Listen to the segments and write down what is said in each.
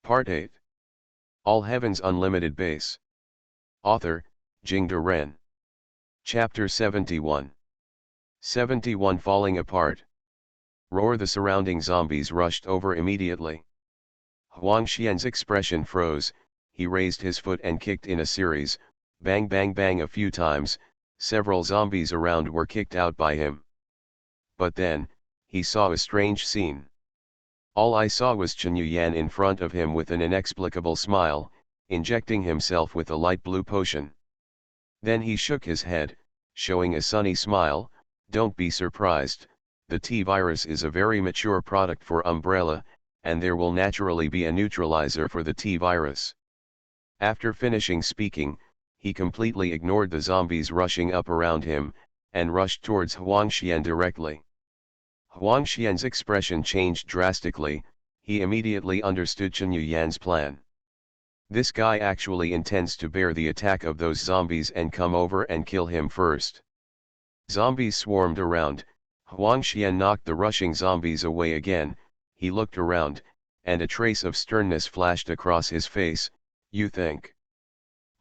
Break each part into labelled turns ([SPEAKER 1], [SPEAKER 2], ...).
[SPEAKER 1] Part 8. All Heaven's Unlimited Base. Author, Jingde Ren. Chapter 71. 71 Falling Apart. Roar. The surrounding zombies rushed over immediately. Huang Xian's expression froze. He raised his foot and kicked in a series, bang bang bang a few times. Several zombies around were kicked out by him. But then, he saw a strange scene. All I saw was Chen Yuyan in front of him with an inexplicable smile, injecting himself with a light blue potion. Then he shook his head, showing a sunny smile. Don't be surprised, the T-virus is a very mature product for Umbrella, and there will naturally be a neutralizer for the T-virus. After finishing speaking, he completely ignored the zombies rushing up around him, and rushed towards Huang Xian directly. Huang Xian's expression changed drastically. He immediately understood Chen Yuyan's plan. This guy actually intends to bear the attack of those zombies and come over and kill him first. Zombies swarmed around. Huang Xian knocked the rushing zombies away again. He looked around, and a trace of sternness flashed across his face. You think?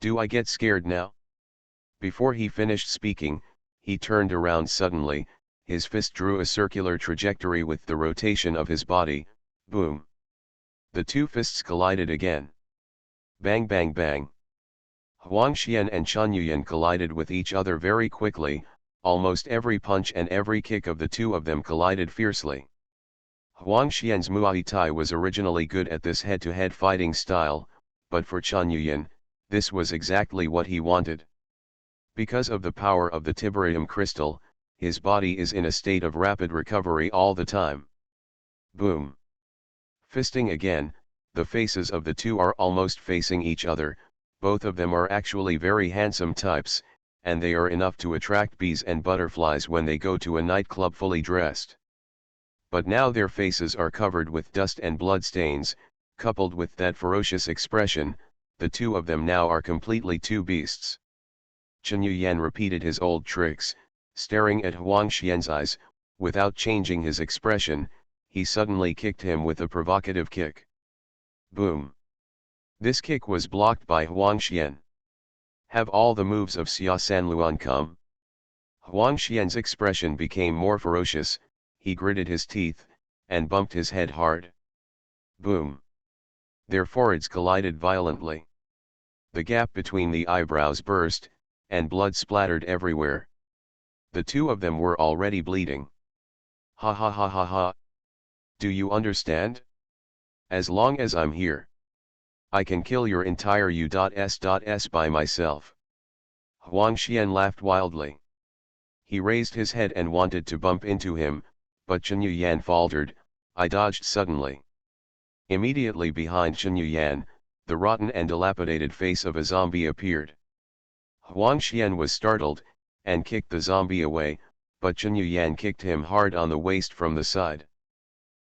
[SPEAKER 1] Do I get scared now? Before he finished speaking, he turned around suddenly. His fist drew a circular trajectory with the rotation of his body. Boom! The two fists collided again. Bang bang bang! Huang Xian and Chen Yuyan collided with each other very quickly. Almost every punch and every kick of the two of them collided fiercely. Huang Xian's Muay Thai was originally good at this head-to-head fighting style, but for Chen Yuyan, this was exactly what he wanted. Because of the power of the Tiberium crystal, his body is in a state of rapid recovery all the time. Boom! Fisting again. The faces of the two are almost facing each other. Both of them are actually very handsome types, and they are enough to attract bees and butterflies when they go to a nightclub fully dressed. But now their faces are covered with dust and blood stains. Coupled with that ferocious expression, the two of them now are completely two beasts. Chen Yuyan repeated his old tricks. Staring at Huang Xian's eyes, without changing his expression, he suddenly kicked him with a provocative kick. Boom! This kick was blocked by Huang Xian. Have all the moves of Xia Sanluan come? Huang Xian's expression became more ferocious. He gritted his teeth, and bumped his head hard. Boom! Their foreheads collided violently. The gap between the eyebrows burst, and blood splattered everywhere. The two of them were already bleeding. Ha ha ha ha ha. Do you understand? As long as I'm here, I can kill your entire U.S. by myself. Huang Xian laughed wildly. He raised his head and wanted to bump into him, but Chen Yuyan faltered. I dodged suddenly. Immediately behind Chen Yuyan, the rotten and dilapidated face of a zombie appeared. Huang Xian was startled, and kicked the zombie away, but Chen Yuyan kicked him hard on the waist from the side.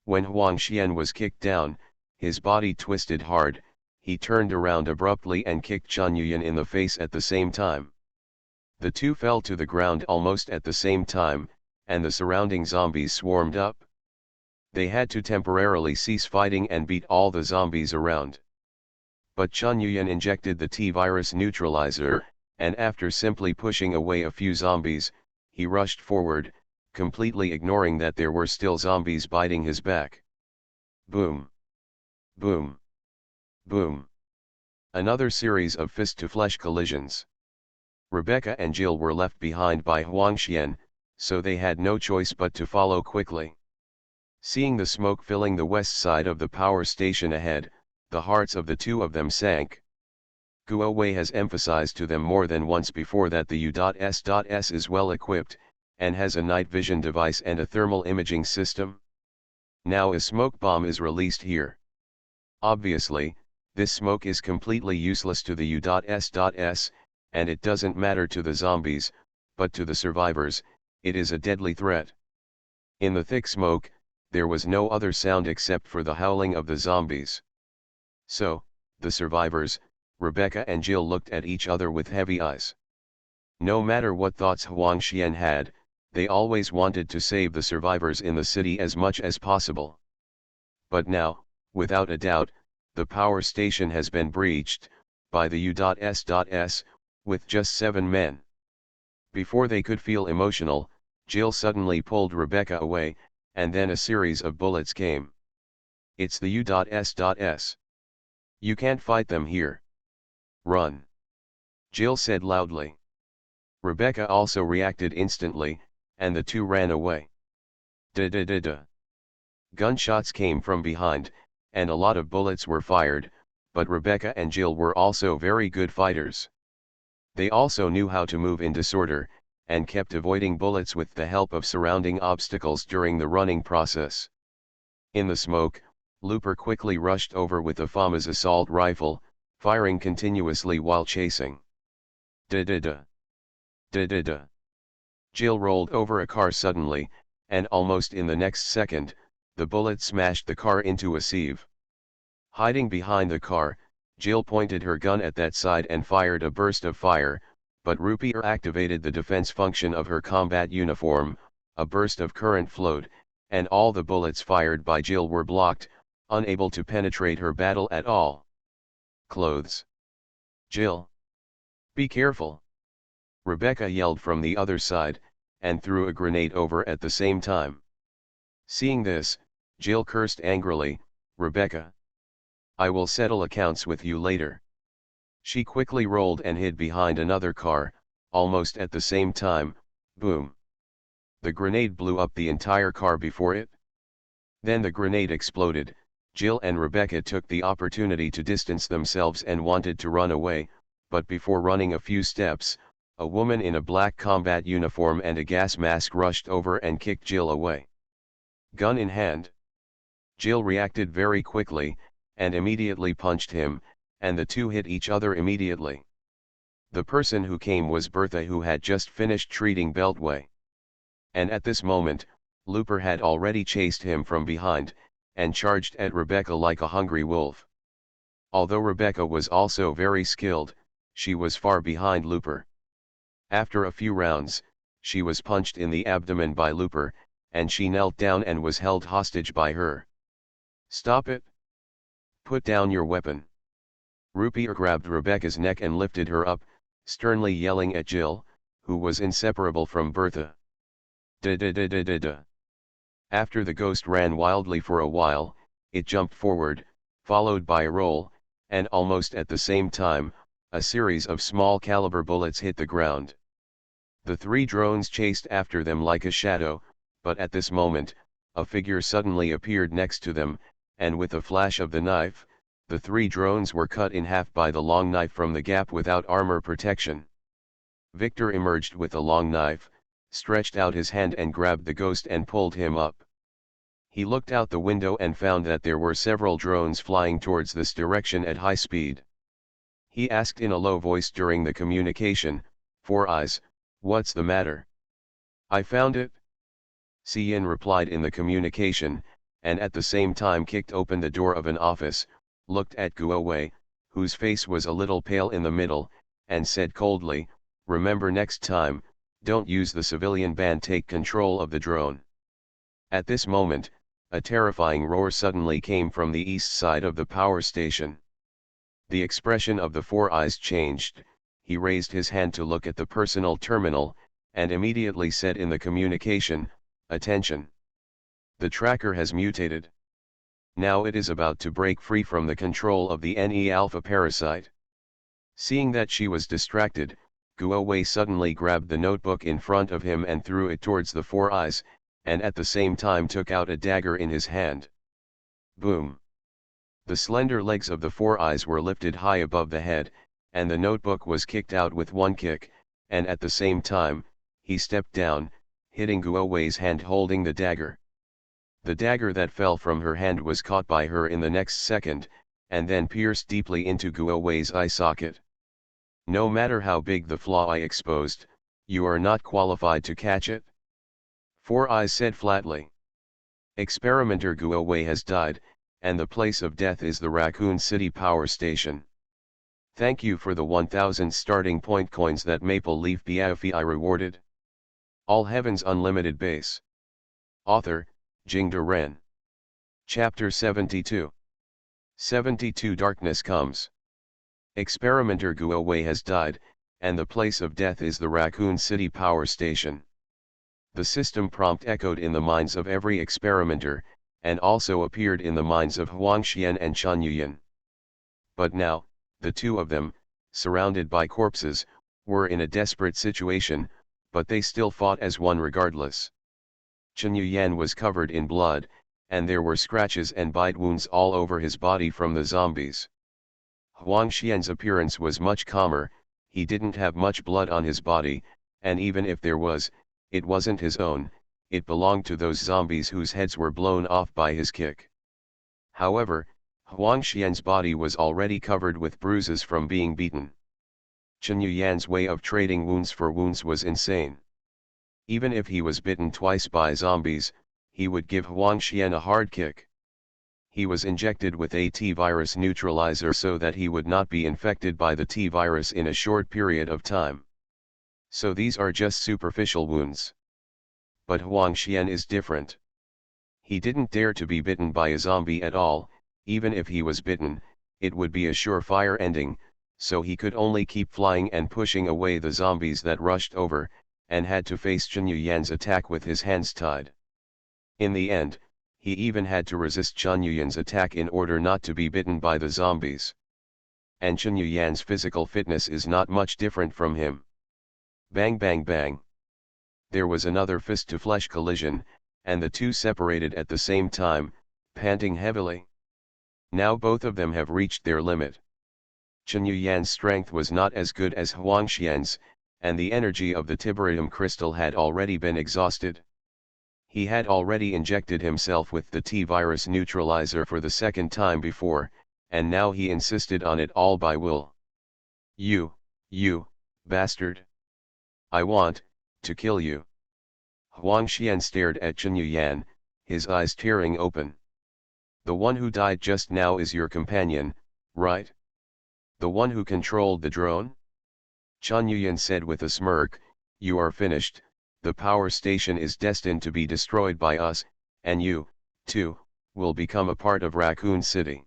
[SPEAKER 1] When Huang Xian was kicked down, his body twisted hard. He turned around abruptly and kicked Chen Yuyan in the face at the same time. The two fell to the ground almost at the same time, and the surrounding zombies swarmed up. They had to temporarily cease fighting and beat all the zombies around. But Chen Yuyan injected the T-virus neutralizer, and after simply pushing away a few zombies, he rushed forward, completely ignoring that there were still zombies biting his back. Boom! Boom! Boom! Another series of fist-to-flesh collisions. Rebecca and Jill were left behind by Huang Xian, so they had no choice but to follow quickly. Seeing the smoke filling the west side of the power station ahead, the hearts of the two of them sank. Guo Wei has emphasized to them more than once before that the U.S. is well equipped, and has a night vision device and a thermal imaging system. Now a smoke bomb is released here. Obviously, this smoke is completely useless to the U.S., and it doesn't matter to the zombies, but to the survivors, it is a deadly threat. In the thick smoke, there was no other sound except for the howling of the zombies. So, the survivors, Rebecca and Jill, looked at each other with heavy eyes. No matter what thoughts Huang Xian had, they always wanted to save the survivors in the city as much as possible. But now, without a doubt, the power station has been breached, by the U.S.S, with just 7 men. Before they could feel emotional, Jill suddenly pulled Rebecca away, and then a series of bullets came. It's the U.S.S. You can't fight them here. Run. Jill said loudly. Rebecca also reacted instantly, and the two ran away. Da-da-da-da. Gunshots came from behind, and a lot of bullets were fired, but Rebecca and Jill were also very good fighters. They also knew how to move in disorder, and kept avoiding bullets with the help of surrounding obstacles during the running process. In the smoke, Looper quickly rushed over with a FAMA's assault rifle, firing continuously while chasing. Da-da-da. Da-da-da. Jill rolled over a car suddenly, and almost in the next second, the bullet smashed the car into a sieve. Hiding behind the car, Jill pointed her gun at that side and fired a burst of fire, but Rupier activated the defense function of her combat uniform, a burst of current flowed, and all the bullets fired by Jill were blocked, unable to penetrate her battle at all. Clothes. Jill. Be careful. Rebecca yelled from the other side, and threw a grenade over at the same time. Seeing this, Jill cursed angrily, Rebecca. I will settle accounts with you later. She quickly rolled and hid behind another car, almost at the same time, boom. The grenade blew up the entire car before it. Then the grenade exploded. Jill and Rebecca took the opportunity to distance themselves and wanted to run away, but before running a few steps, a woman in a black combat uniform and a gas mask rushed over and kicked Jill away. Gun in hand. Jill reacted very quickly, and immediately punched him, and the two hit each other immediately. The person who came was Bertha, who had just finished treating Beltway. And at this moment, Looper had already chased him from behind, and charged at Rebecca like a hungry wolf. Although Rebecca was also very skilled, she was far behind Looper. After a few rounds, she was punched in the abdomen by Looper, and she knelt down and was held hostage by her. Stop it! Put down your weapon. Rupier grabbed Rebecca's neck and lifted her up, sternly yelling at Jill, who was inseparable from Bertha. Da-da-da-da-da-da. After the ghost ran wildly for a while, it jumped forward, followed by a roll, and almost at the same time, a series of small caliber bullets hit the ground. The three drones chased after them like a shadow, but at this moment, a figure suddenly appeared next to them, and with a flash of the knife, the three drones were cut in half by the long knife from the gap without armor protection. Victor emerged with a long knife, stretched out his hand and grabbed the ghost and pulled him up. He looked out the window and found that there were several drones flying towards this direction at high speed. He asked in a low voice during the communication, Four Eyes, what's the matter? I found it. Cian replied in the communication, and at the same time kicked open the door of an office, looked at Guowei, whose face was a little pale in the middle, and said coldly, remember next time, don't use the civilian band, take control of the drone. At this moment, a terrifying roar suddenly came from the east side of the power station. The expression of the Four Eyes changed. He raised his hand to look at the personal terminal, and immediately said in the communication, attention. The tracker has mutated. Now it is about to break free from the control of the NE alpha parasite. Seeing that she was distracted, Guowei suddenly grabbed the notebook in front of him and threw it towards the Four Eyes, and at the same time took out a dagger in his hand. Boom! The slender legs of the Four Eyes were lifted high above the head, and the notebook was kicked out with one kick, and at the same time, he stepped down, hitting Guowei's hand holding the dagger. The dagger that fell from her hand was caught by her in the next second, and then pierced deeply into Guowei's eye socket. No matter how big the flaw I exposed, you are not qualified to catch it. Four Eyes said flatly. Experimenter Guowei has died, and the place of death is the Raccoon City Power Station. Thank you for the 1000 starting point coins that Maple Leaf BFI rewarded. All Heavens Unlimited Base. Author, Jingde Ren. Chapter 72. 72 Darkness comes. Experimenter Guo Wei has died, and the place of death is the Raccoon City Power Station. The system prompt echoed in the minds of every experimenter, and also appeared in the minds of Huang Xian and Chen Yuyan. But now, the two of them, surrounded by corpses, were in a desperate situation, but they still fought as one regardless. Chen Yuyan was covered in blood, and there were scratches and bite wounds all over his body from the zombies. Huang Xian's appearance was much calmer, he didn't have much blood on his body, and even if there was, it wasn't his own, it belonged to those zombies whose heads were blown off by his kick. However, Huang Xian's body was already covered with bruises from being beaten. Chen Yuyan's way of trading wounds for wounds was insane. Even if he was bitten twice by zombies, he would give Huang Xian a hard kick. He was injected with a T-virus neutralizer so that he would not be infected by the T-virus in a short period of time. So these are just superficial wounds. But Huang Xian is different. He didn't dare to be bitten by a zombie at all, even if he was bitten, it would be a surefire ending, so he could only keep flying and pushing away the zombies that rushed over, and had to face Chen Yuyan's attack with his hands tied. In the end, he even had to resist Chen Yuyan's attack in order not to be bitten by the zombies. And Chen Yuyan's physical fitness is not much different from him. Bang bang bang. There was another fist-to-flesh collision, and the two separated at the same time, panting heavily. Now both of them have reached their limit. Chen Yuyan's strength was not as good as Huang Xian's, and the energy of the tiberium crystal had already been exhausted. He had already injected himself with the T-virus neutralizer for the second time before, and now he insisted on it all by will. You bastard! I want to kill you. Huang Xian stared at Chen Yuyan, his eyes tearing open. The one who died just now is your companion, right? The one who controlled the drone? Chen Yuyan said with a smirk, you are finished, the power station is destined to be destroyed by us, and you, too, will become a part of Raccoon City.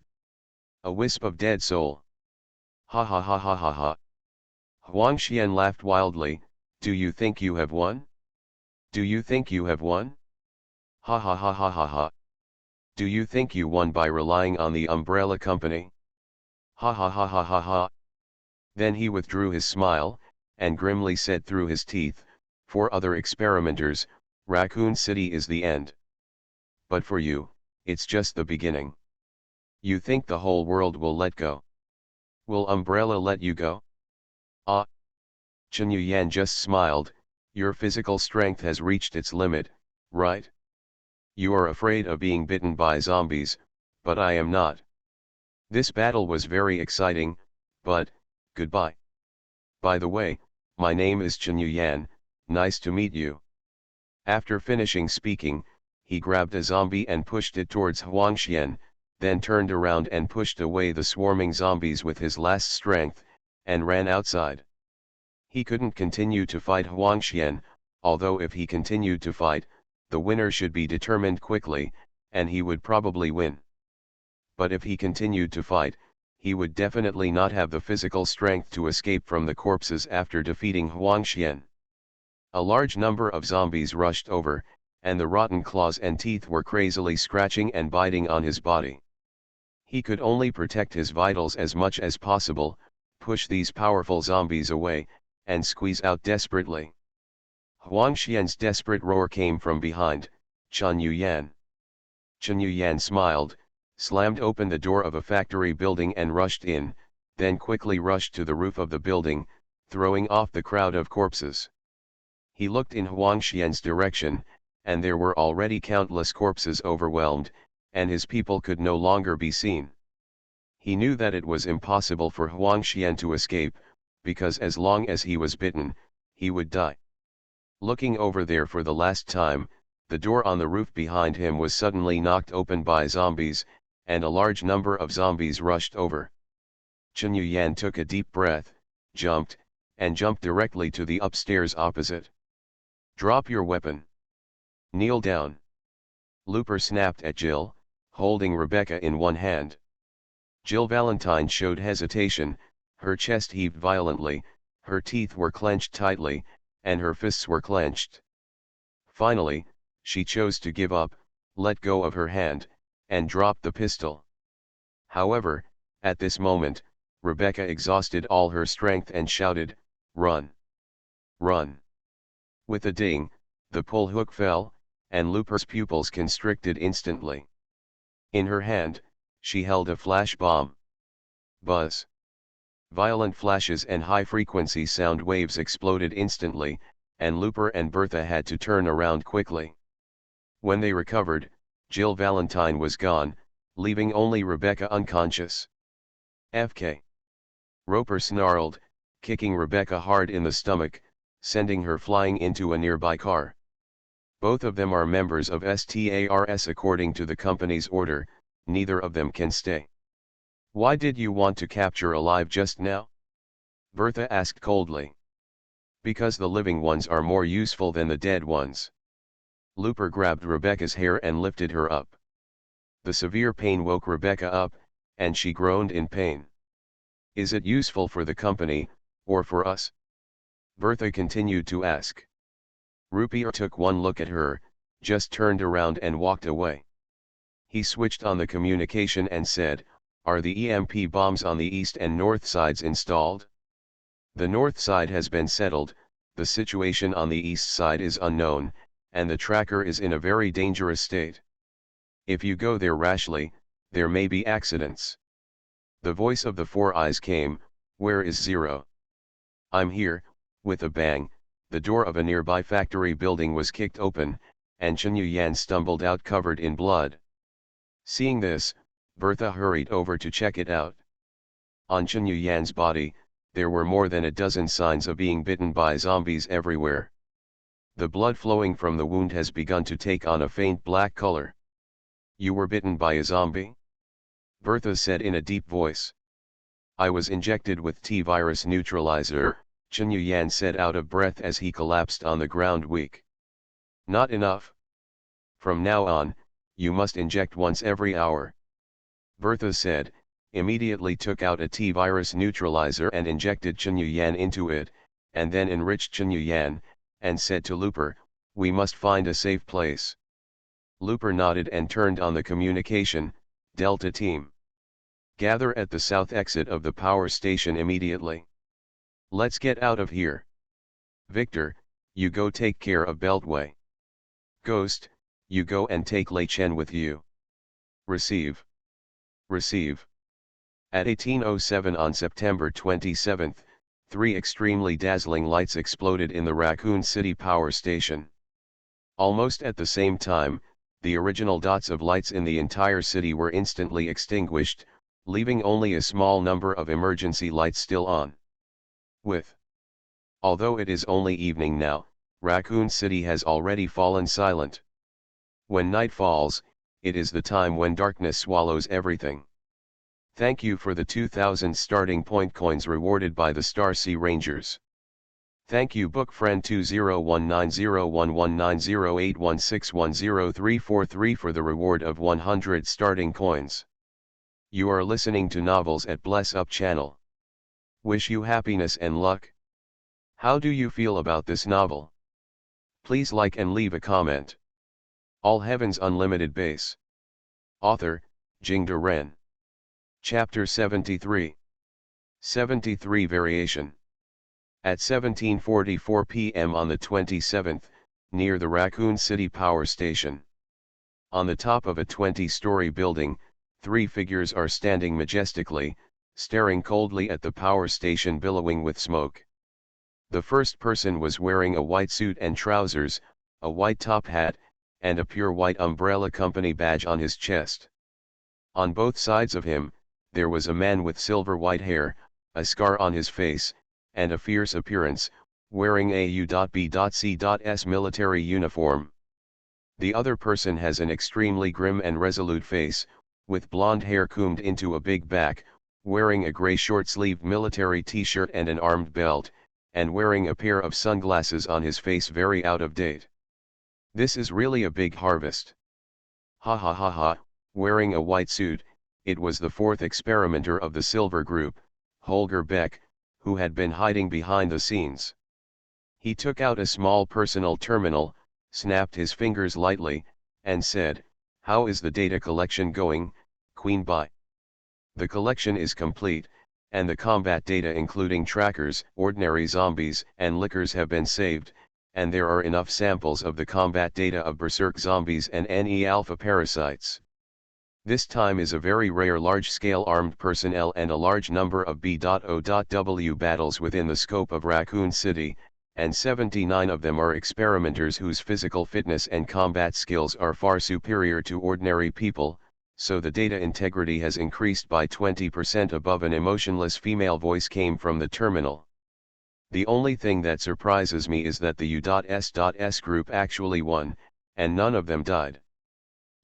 [SPEAKER 1] A wisp of dead soul. Ha ha ha ha ha ha. Huang Xian laughed wildly, do you think you have won? Do you think you have won? Ha ha ha ha ha ha. Do you think you won by relying on the umbrella company? Ha ha ha ha ha ha. Then he withdrew his smile, and grimly said through his teeth, for other experimenters, Raccoon City is the end. But for you, it's just the beginning. You think the whole world will let go? Will Umbrella let you go? Ah! Chen Yuyan just smiled, your physical strength has reached its limit, right? You are afraid of being bitten by zombies, but I am not. This battle was very exciting, but, goodbye. By the way, my name is Chen Yuyan, nice to meet you. After finishing speaking, he grabbed a zombie and pushed it towards Huang Xian, then turned around and pushed away the swarming zombies with his last strength, and ran outside. He couldn't continue to fight Huang Xian, although if he continued to fight, the winner should be determined quickly, and he would probably win. But if he continued to fight, he would definitely not have the physical strength to escape from the corpses after defeating Huang Xian. A large number of zombies rushed over, and the rotten claws and teeth were crazily scratching and biting on his body. He could only protect his vitals as much as possible, push these powerful zombies away, and squeeze out desperately. Huang Xian's desperate roar came from behind, Chen Yuyan. Chen Yuyan smiled, slammed open the door of a factory building and rushed in, then quickly rushed to the roof of the building, throwing off the crowd of corpses. He looked in Huang Xian's direction, and there were already countless corpses overwhelmed, and his people could no longer be seen. He knew that it was impossible for Huang Xian to escape, because as long as he was bitten, he would die. Looking over there for the last time, the door on the roof behind him was suddenly knocked open by zombies, and a large number of zombies rushed over. Chen Yuyan took a deep breath, jumped directly to the upstairs opposite. Drop your weapon. Kneel down. Looper snapped at Jill, holding Rebecca in one hand. Jill Valentine showed hesitation, her chest heaved violently, her teeth were clenched tightly, and her fists were clenched. Finally, she chose to give up, let go of her hand, and dropped the pistol. However, at this moment, Rebecca exhausted all her strength and shouted, "Run! Run!" With a ding, the pull hook fell, and Looper's pupils constricted instantly. In her hand, she held a flash bomb. Buzz! Violent flashes and high-frequency sound waves exploded instantly, and Looper and Bertha had to turn around quickly. When they recovered, Jill Valentine was gone, leaving only Rebecca unconscious. FK. Roper snarled, kicking Rebecca hard in the stomach, sending her flying into a nearby car. Both of them are members of STARS according to the company's order, neither of them can stay. Why did you want to capture alive just now? Bertha asked coldly. Because the living ones are more useful than the dead ones. Looper grabbed Rebecca's hair and lifted her up. The severe pain woke Rebecca up, and she groaned in pain. Is it useful for the company, or for us? Bertha continued to ask. Rupier took one look at her, just turned around and walked away. He switched on the communication and said, "Are the EMP bombs on the east and north sides installed?" The north side has been settled, the situation on the east side is unknown, and the tracker is in a very dangerous state. If you go there rashly, there may be accidents. The voice of the Four Eyes came, "Where is Zero?" "I'm here." With a bang, the door of a nearby factory building was kicked open, and Chen Yuyan stumbled out covered in blood. Seeing this, Bertha hurried over to check it out. On Chen Yuyan's body, there were more than a dozen signs of being bitten by zombies everywhere. The blood flowing from the wound has begun to take on a faint black color. "You were bitten by a zombie?" Bertha said in a deep voice. "I was injected with T-virus neutralizer," Chen Yuyan said out of breath as he collapsed on the ground weak. "Not enough. From now on, you must inject once every hour." Bertha said, immediately took out a T-virus neutralizer and injected Chen Yuyan into it, and then enriched Chen Yuyan, and said to Looper, "We must find a safe place." Looper nodded and turned on the communication, "Delta Team. Gather at the south exit of the power station immediately. Let's get out of here. Victor, you go take care of Beltway. Ghost, you go and take Lei Chen with you. Receive. Receive." At 18:07 on September 27, 3 extremely dazzling lights exploded in the Raccoon City power station. Almost at the same time, the original dots of lights in the entire city were instantly extinguished, leaving only a small number of emergency lights still on. Although it is only evening now, Raccoon City has already fallen silent. When night falls, it is the time when darkness swallows everything. Thank you for the 2,000 starting point coins rewarded by the Star Sea Rangers. Thank you book friend 201901190816103343 for the reward of 100 starting coins. You are listening to Novels at Bless Up channel. Wish you happiness and luck. How do you feel about this novel? Please like and leave a comment. All Heavens Unlimited Base. Author, Jingde Ren. Chapter 73. 73 Variation. At 17:44 p.m. on the 27th, near the Raccoon City Power Station. On the top of a 20-story building, 3 figures are standing majestically, staring coldly at the power station billowing with smoke. The first person was wearing a white suit and trousers, a white top hat, and a pure white umbrella company badge on his chest. On both sides of him, there was a man with silver white hair, a scar on his face, and a fierce appearance, wearing a U.B.C.S military uniform. The other person has an extremely grim and resolute face, with blonde hair combed into a big back, wearing a gray short-sleeved military t-shirt and an armed belt, and wearing a pair of sunglasses on his face very out of date. This is really a big harvest. Ha ha ha ha, wearing a white suit, It was the fourth experimenter of the Silver Group, Holger Beck, who had been hiding behind the scenes. He took out a small personal terminal, snapped his fingers lightly, and said, "How is the data collection going, Queen Bee?" "The collection is complete, and the combat data including trackers, ordinary zombies, and lickers have been saved, and there are enough samples of the combat data of berserk zombies and NE-alpha parasites. This time is a very rare large-scale armed personnel and a large number of B.O.W. battles within the scope of Raccoon City, and 79 of them are experimenters whose physical fitness and combat skills are far superior to ordinary people, so the data integrity has increased by 20%." Above, an emotionless female voice came from the terminal. "The only thing that surprises me is that the U.S.S group actually won, and none of them died."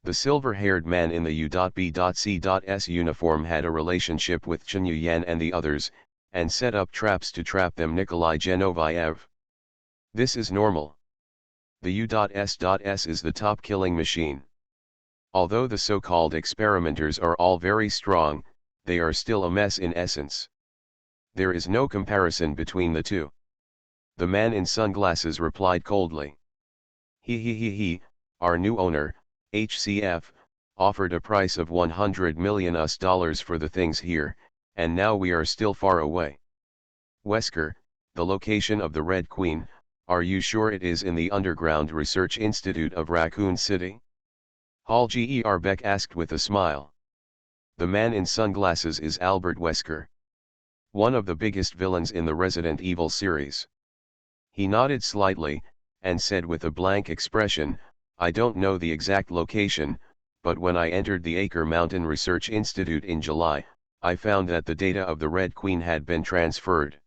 [SPEAKER 1] The silver-haired man in the U.B.C.S uniform had a relationship with Chen Yuyan and the others, and set up traps to trap them. Nikolai Genoviev. "This is normal. The U.S.S is the top killing machine. Although the so-called experimenters are all very strong, they are still a mess in essence. There is no comparison between the two." The man in sunglasses replied coldly. He, our new owner, HCF, offered a price of $100 million for the things here, and now we are still far away." "Wesker, the location of the Red Queen, are you sure it is in the Underground Research Institute of Raccoon City?" Holger Beck asked with a smile. "The man in sunglasses is Albert Wesker, one of the biggest villains in the Resident Evil series." He nodded slightly, and said with a blank expression, "I don't know the exact location, but when I entered the Acre Mountain Research Institute in July, I found that the data of the Red Queen had been transferred.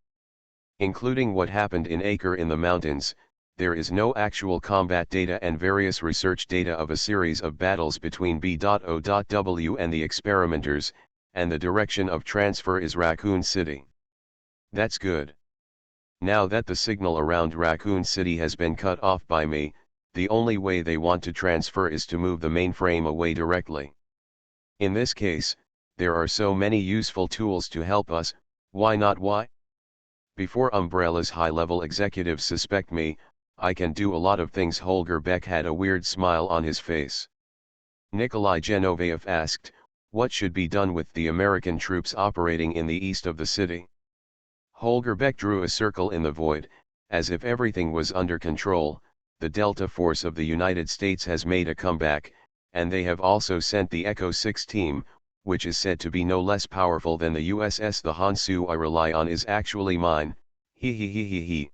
[SPEAKER 1] Including what happened in Acre in the mountains, there is no actual combat data and various research data of a series of battles between B.O.W. and the experimenters, and the direction of transfer is Raccoon City." "That's good. Now that the signal around Raccoon City has been cut off by me, the only way they want to transfer is to move the mainframe away directly. In this case, there are so many useful tools to help us, why not? Why? Before Umbrella's high-level executives suspect me, I can do a lot of things." Holger Beck had a weird smile on his face. Nikolai Genoviev asked, "What should be done with the American troops operating in the east of the city?" Holger Beck drew a circle in the void, as if everything was under control. "The Delta Force of the United States has made a comeback, and they have also sent the Echo 6 team, which is said to be no less powerful than the USS. The Hansu I rely on is actually mine, he.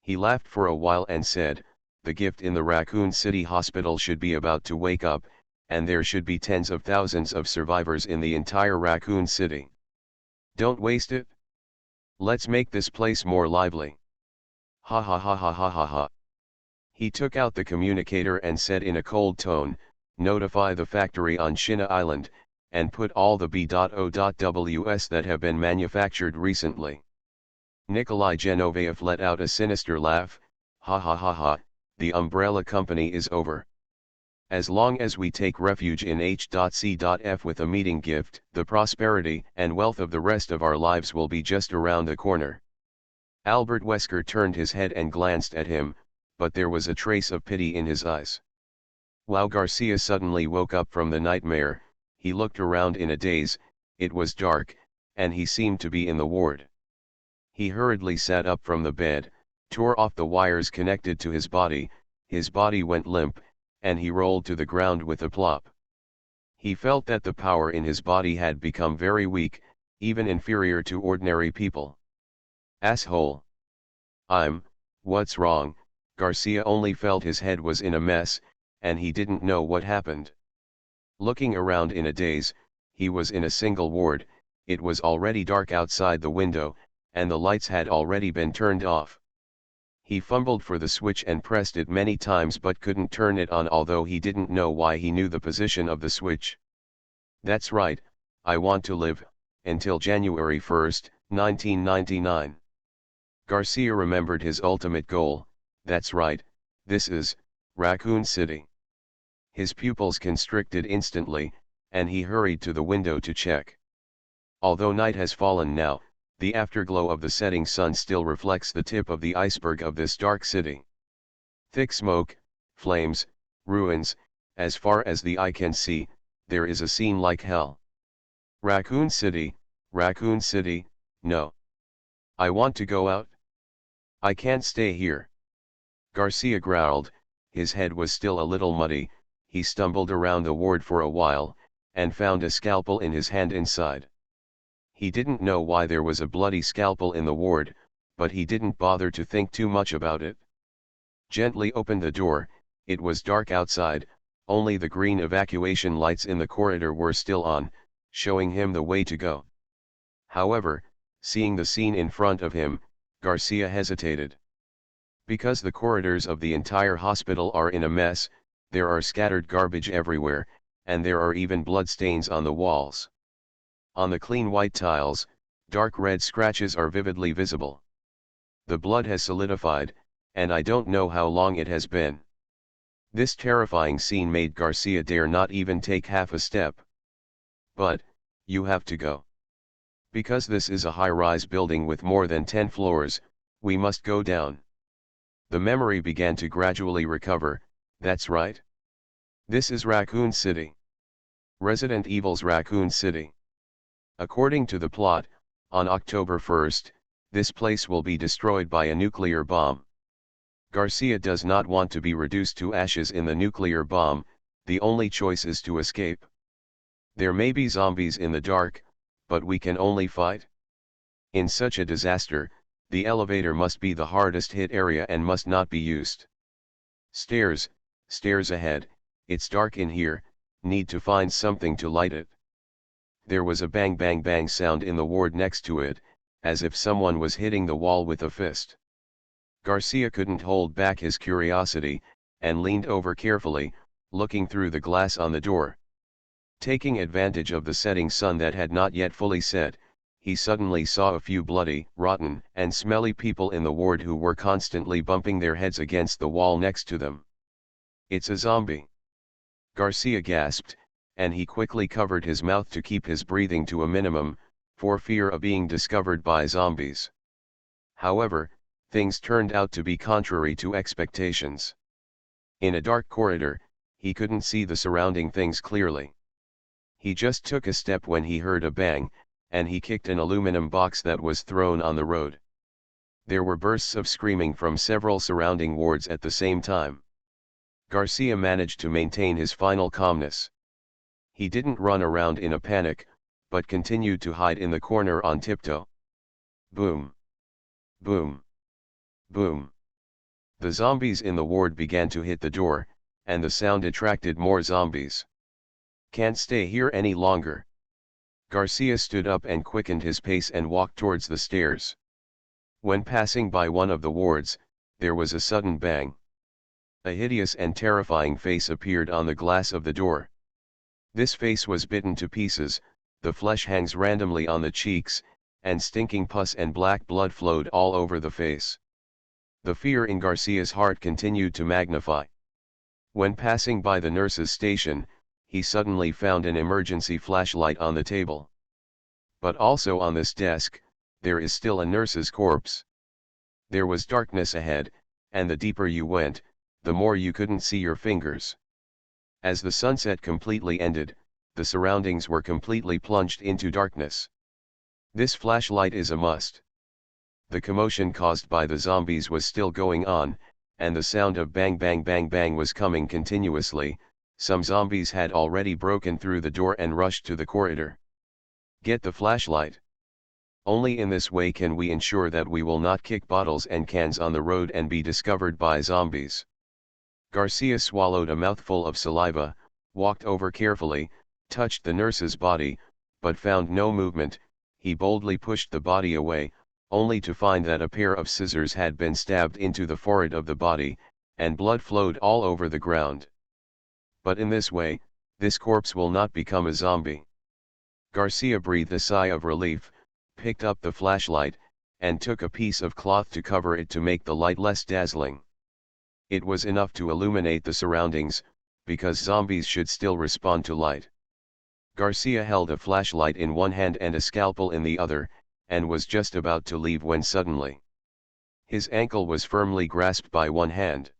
[SPEAKER 1] He laughed for a while and said, "The gift in the Raccoon City Hospital should be about to wake up, and there should be tens of thousands of survivors in the entire Raccoon City. Don't waste it. Let's make this place more lively. Ha ha ha ha ha ha ha." He took out the communicator and said in a cold tone, "Notify the factory on Shina Island, and put all the B.O.W.s that have been manufactured recently." Nikolai Genoviev let out a sinister laugh. "Ha ha ha ha, the Umbrella Company is over. As long as we take refuge in H.C.F with a meeting gift, the prosperity and wealth of the rest of our lives will be just around the corner." Albert Wesker turned his head and glanced at him, but there was a trace of pity in his eyes. Wow! Garcia suddenly woke up from the nightmare. He looked around in a daze. It was dark, and he seemed to be in the ward. He hurriedly sat up from the bed, tore off the wires connected to his body went limp, and he rolled to the ground with a plop. He felt that the power in his body had become very weak, even inferior to ordinary people. "Asshole. What's wrong?" Garcia only felt his head was in a mess, and he didn't know what happened. Looking around in a daze, he was in a single ward. It was already dark outside the window, and the lights had already been turned off. He fumbled for the switch and pressed it many times but couldn't turn it on, although he didn't know why. He knew the position of the switch. "That's right, I want to live, until January 1st, 1999. Garcia remembered his ultimate goal. That's right, this is Raccoon City. His pupils constricted instantly, and he hurried to the window to check. Although night has fallen now, the afterglow of the setting sun still reflects the tip of the iceberg of this dark city. Thick smoke, flames, ruins, as far as the eye can see, there is a scene like hell. Raccoon City, no. I want to go out. I can't stay here. Garcia growled, his head was still a little muddy. He stumbled around the ward for a while, and found a scalpel in his hand inside. He didn't know why there was a bloody scalpel in the ward, but he didn't bother to think too much about it. Gently opened the door. It was dark outside, only the green evacuation lights in the corridor were still on, showing him the way to go. However, seeing the scene in front of him, Garcia hesitated. Because the corridors of the entire hospital are in a mess, there are scattered garbage everywhere, and there are even bloodstains on the walls. On the clean white tiles, dark red scratches are vividly visible. The blood has solidified, and I don't know how long it has been. This terrifying scene made Garcia dare not even take half a step. But, you have to go. Because this is a high-rise building with more than 10 floors, we must go down. The memory began to gradually recover. That's right. This is Raccoon City. Resident Evil's Raccoon City. According to the plot, on October 1st, this place will be destroyed by a nuclear bomb. Garcia does not want to be reduced to ashes in the nuclear bomb. The only choice is to escape. There may be zombies in the dark, but we can only fight. In such a disaster, the elevator must be the hardest hit area and must not be used. Stairs ahead. It's dark in here, need to find something to light it. There was a bang bang bang sound in the ward next to it, as if someone was hitting the wall with a fist. Garcia couldn't hold back his curiosity, and leaned over carefully, looking through the glass on the door. Taking advantage of the setting sun that had not yet fully set, he suddenly saw a few bloody, rotten, and smelly people in the ward who were constantly bumping their heads against the wall next to them. It's a zombie. Garcia gasped, and he quickly covered his mouth to keep his breathing to a minimum, for fear of being discovered by zombies. However, things turned out to be contrary to expectations. In a dark corridor, he couldn't see the surrounding things clearly. He just took a step when he heard a bang, and he kicked an aluminum box that was thrown on the road. There were bursts of screaming from several surrounding wards at the same time. Garcia managed to maintain his final calmness. He didn't run around in a panic, but continued to hide in the corner on tiptoe. Boom! Boom! Boom! The zombies in the ward began to hit the door, and the sound attracted more zombies. Can't stay here any longer. Garcia stood up and quickened his pace and walked towards the stairs. When passing by one of the wards, there was a sudden bang. A hideous and terrifying face appeared on the glass of the door. This face was bitten to pieces, the flesh hangs randomly on the cheeks, and stinking pus and black blood flowed all over the face. The fear in Garcia's heart continued to magnify. When passing by the nurse's station, he suddenly found an emergency flashlight on the table. But also on this desk, there is still a nurse's corpse. There was darkness ahead, and the deeper you went, the more you couldn't see your fingers. As the sunset completely ended, the surroundings were completely plunged into darkness. This flashlight is a must. The commotion caused by the zombies was still going on, and the sound of bang bang bang bang was coming continuously. Some zombies had already broken through the door and rushed to the corridor. Get the flashlight. Only in this way can we ensure that we will not kick bottles and cans on the road and be discovered by zombies. Garcia swallowed a mouthful of saliva, walked over carefully, touched the nurse's body, but found no movement. He boldly pushed the body away, only to find that a pair of scissors had been stabbed into the forehead of the body, and blood flowed all over the ground. But in this way, this corpse will not become a zombie. Garcia breathed a sigh of relief, picked up the flashlight, and took a piece of cloth to cover it to make the light less dazzling. It was enough to illuminate the surroundings, because zombies should still respond to light. Garcia held a flashlight in one hand and a scalpel in the other, and was just about to leave when suddenly his ankle was firmly grasped by one hand.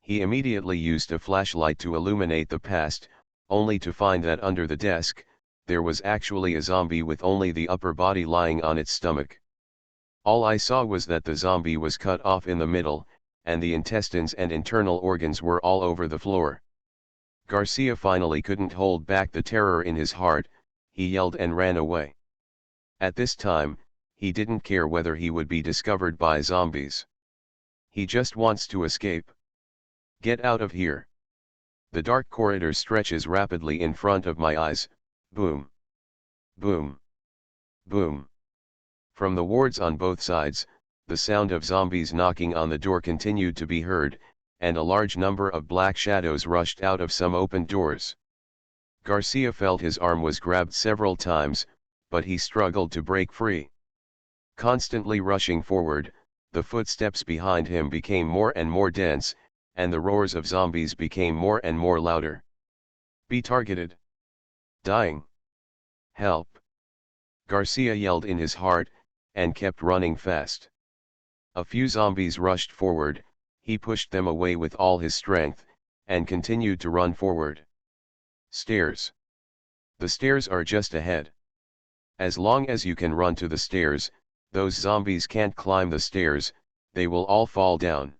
[SPEAKER 1] He immediately used a flashlight to illuminate the past, only to find that under the desk, there was actually a zombie with only the upper body lying on its stomach. All I saw was that the zombie was cut off in the middle, and the intestines and internal organs were all over the floor. Garcia finally couldn't hold back the terror in his heart, he yelled and ran away. At this time, he didn't care whether he would be discovered by zombies. He just wants to escape. Get out of here. The dark corridor stretches rapidly in front of my eyes, boom. Boom. Boom. From the wards on both sides, the sound of zombies knocking on the door continued to be heard, and a large number of black shadows rushed out of some open doors. Garcia felt his arm was grabbed several times, but he struggled to break free. Constantly rushing forward, the footsteps behind him became more and more dense, and the roars of zombies became more and more louder. Be targeted. Dying. Help. Garcia yelled in his heart, and kept running fast. A few zombies rushed forward, he pushed them away with all his strength, and continued to run forward. Stairs. The stairs are just ahead. As long as you can run to the stairs, those zombies can't climb the stairs, they will all fall down.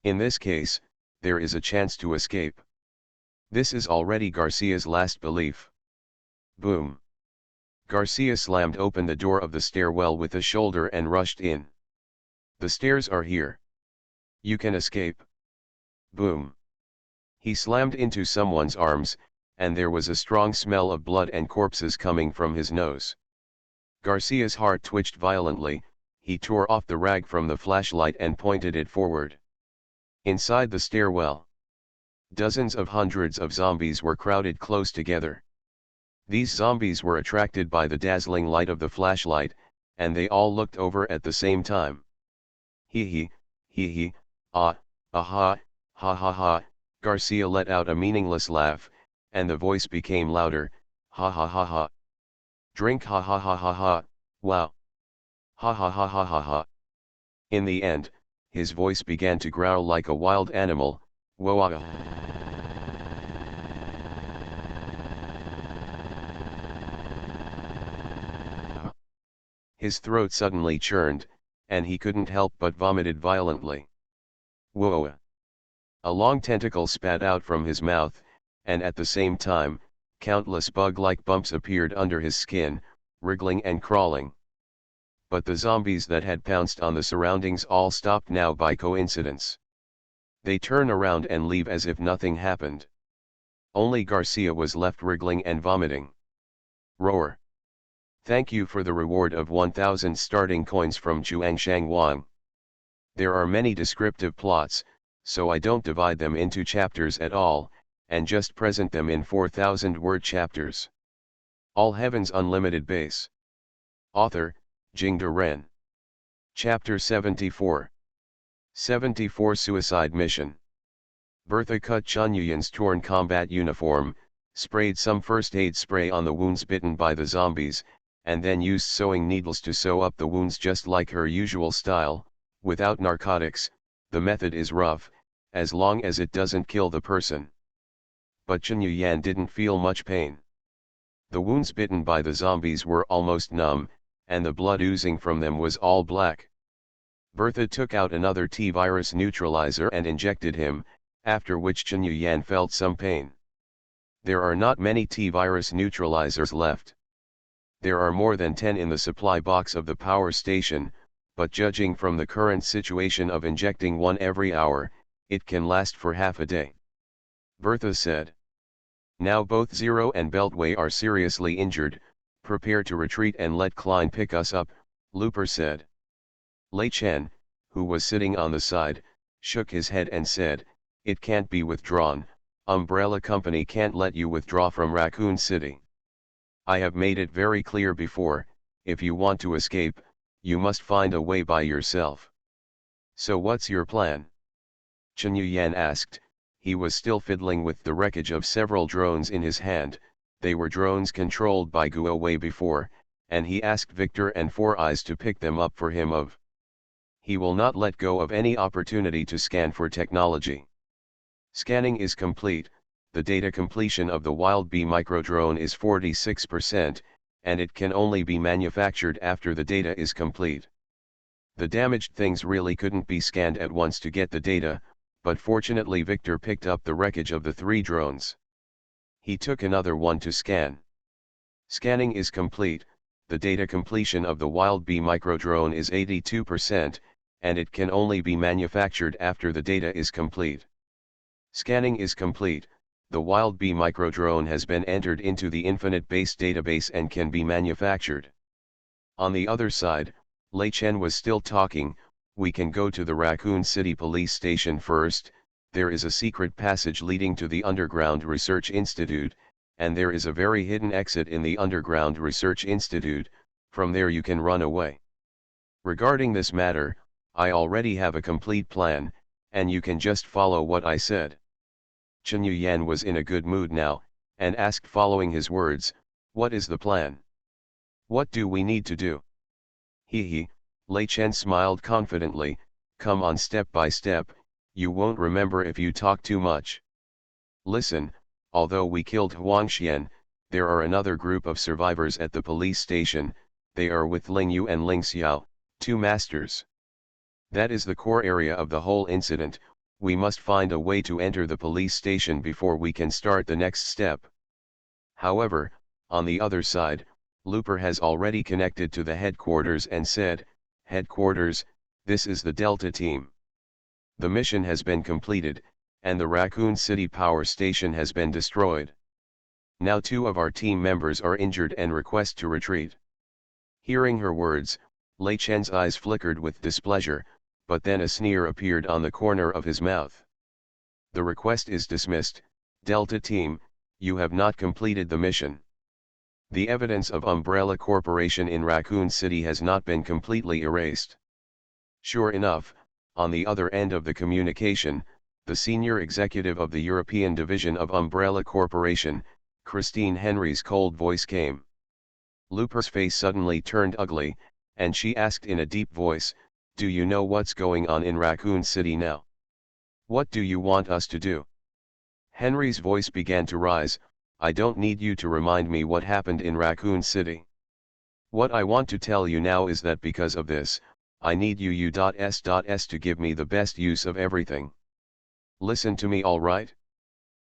[SPEAKER 1] In this case, there is a chance to escape. This is already Garcia's last belief. Boom. Garcia slammed open the door of the stairwell with a shoulder and rushed in. The stairs are here. You can escape. Boom. He slammed into someone's arms, and there was a strong smell of blood and corpses coming from his nose. Garcia's heart twitched violently, he tore off the rag from the flashlight and pointed it forward. Inside the stairwell, dozens of hundreds of zombies were crowded close together. These zombies were attracted by the dazzling light of the flashlight, and they all looked over at the same time. Hee hee, ah, aha, ha ha ha, Garcia let out a meaningless laugh, and the voice became louder, ha ha ha ha. Drink ha ha ha ha ha, wow. Ha ha ha ha ha ha. In the end, his voice began to growl like a wild animal, whoa. His throat suddenly churned, and he couldn't help but vomited violently. Whoa. A long tentacle spat out from his mouth, and at the same time, countless bug-like bumps appeared under his skin, wriggling and crawling. But the zombies that had pounced on the surroundings all stopped now by coincidence. They turn around and leave as if nothing happened. Only Garcia was left wriggling and vomiting. Roar. Thank you for the reward of 1,000 starting coins from Chuangshang Wang. There are many descriptive plots, so I don't divide them into chapters at all, and just present them in 4,000-word chapters. All Heavens Unlimited Base. Author, Jingde Ren. Chapter 74. 74 Suicide Mission. Bertha cut Chunyuyan's torn combat uniform, sprayed some first aid spray on the wounds bitten by the zombies, and then used sewing needles to sew up the wounds just like her usual style. Without narcotics, the method is rough, as long as it doesn't kill the person. But Chunyuyan didn't feel much pain. The wounds bitten by the zombies were almost numb, and the blood oozing from them was all black. Bertha took out another T-virus neutralizer and injected him, after which Chunyuyan felt some pain. There are not many T-virus neutralizers left. There are more than 10 in the supply box of the power station, but judging from the current situation of injecting one every hour, it can last for half a day. Bertha said. Now both Zero and Beltway are seriously injured, prepare to retreat and let Klein pick us up, Looper said. Lei Chen, who was sitting on the side, shook his head and said, it can't be withdrawn, Umbrella Company can't let you withdraw from Raccoon City. I have made it very clear before, if you want to escape, you must find a way by yourself. So what's your plan? Chunyuyan asked, he was still fiddling with the wreckage of several drones in his hand, They were drones controlled by Guo way before, and he asked Victor and Four Eyes to pick them up for him of. He will not let go of any opportunity to scan for technology. Scanning is complete, the data completion of the Wild Bee microdrone is 46%, and it can only be manufactured after the data is complete. The damaged things really couldn't be scanned at once to get the data, but fortunately Victor picked up the wreckage of the 3 drones. He took another one to scan. Scanning is complete, the data completion of the Wild Bee microdrone is 82%, and it can only be manufactured after the data is complete. Scanning is complete, the Wild Bee microdrone has been entered into the Infinite Base database and can be manufactured. On the other side, Lei Chen was still talking. We can go to the Raccoon City police station first. There is a secret passage leading to the Underground Research Institute, and there is a very hidden exit in the Underground Research Institute. From there you can run away. Regarding this matter, I already have a complete plan, and you can just follow what I said. Chen Yuyan was in a good mood now, and asked following his words, what is the plan? What do we need to do? He, Lei Chen smiled confidently, come on step by step, you won't remember if you talk too much. Listen, although we killed Huang Xian, there are another group of survivors at the police station, they are with Ling Yu and Ling Xiao, 2 masters. That is the core area of the whole incident. We must find a way to enter the police station before we can start the next step. However, on the other side, Looper has already connected to the headquarters and said, Headquarters, this is the Delta team. The mission has been completed, and the Raccoon City power station has been destroyed. Now 2 of our team members are injured and request to retreat. Hearing her words, Lei Chen's eyes flickered with displeasure, but then a sneer appeared on the corner of his mouth. The request is dismissed, Delta team, you have not completed the mission. The evidence of Umbrella Corporation in Raccoon City has not been completely erased. Sure enough, on the other end of the communication, the senior executive of the European division of Umbrella Corporation, Christine Henry's cold voice came. Looper's face suddenly turned ugly, and she asked in a deep voice, do you know what's going on in Raccoon City now? What do you want us to do? Henry's voice began to rise, I don't need you to remind me what happened in Raccoon City. What I want to tell you now is that because of this, I need you U.S. to give me the best use of everything. Listen to me, alright?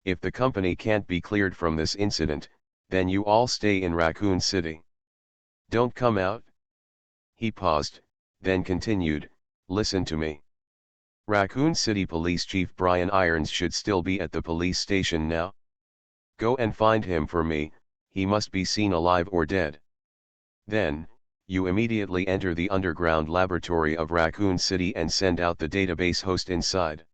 [SPEAKER 1] If the company can't be cleared from this incident, then you all stay in Raccoon City. Don't come out. He paused, then continued, listen to me. Raccoon City Police Chief Brian Irons should still be at the police station now. Go and find him for me, he must be seen alive or dead. Then, you immediately enter the underground laboratory of Raccoon City and send out the database host inside.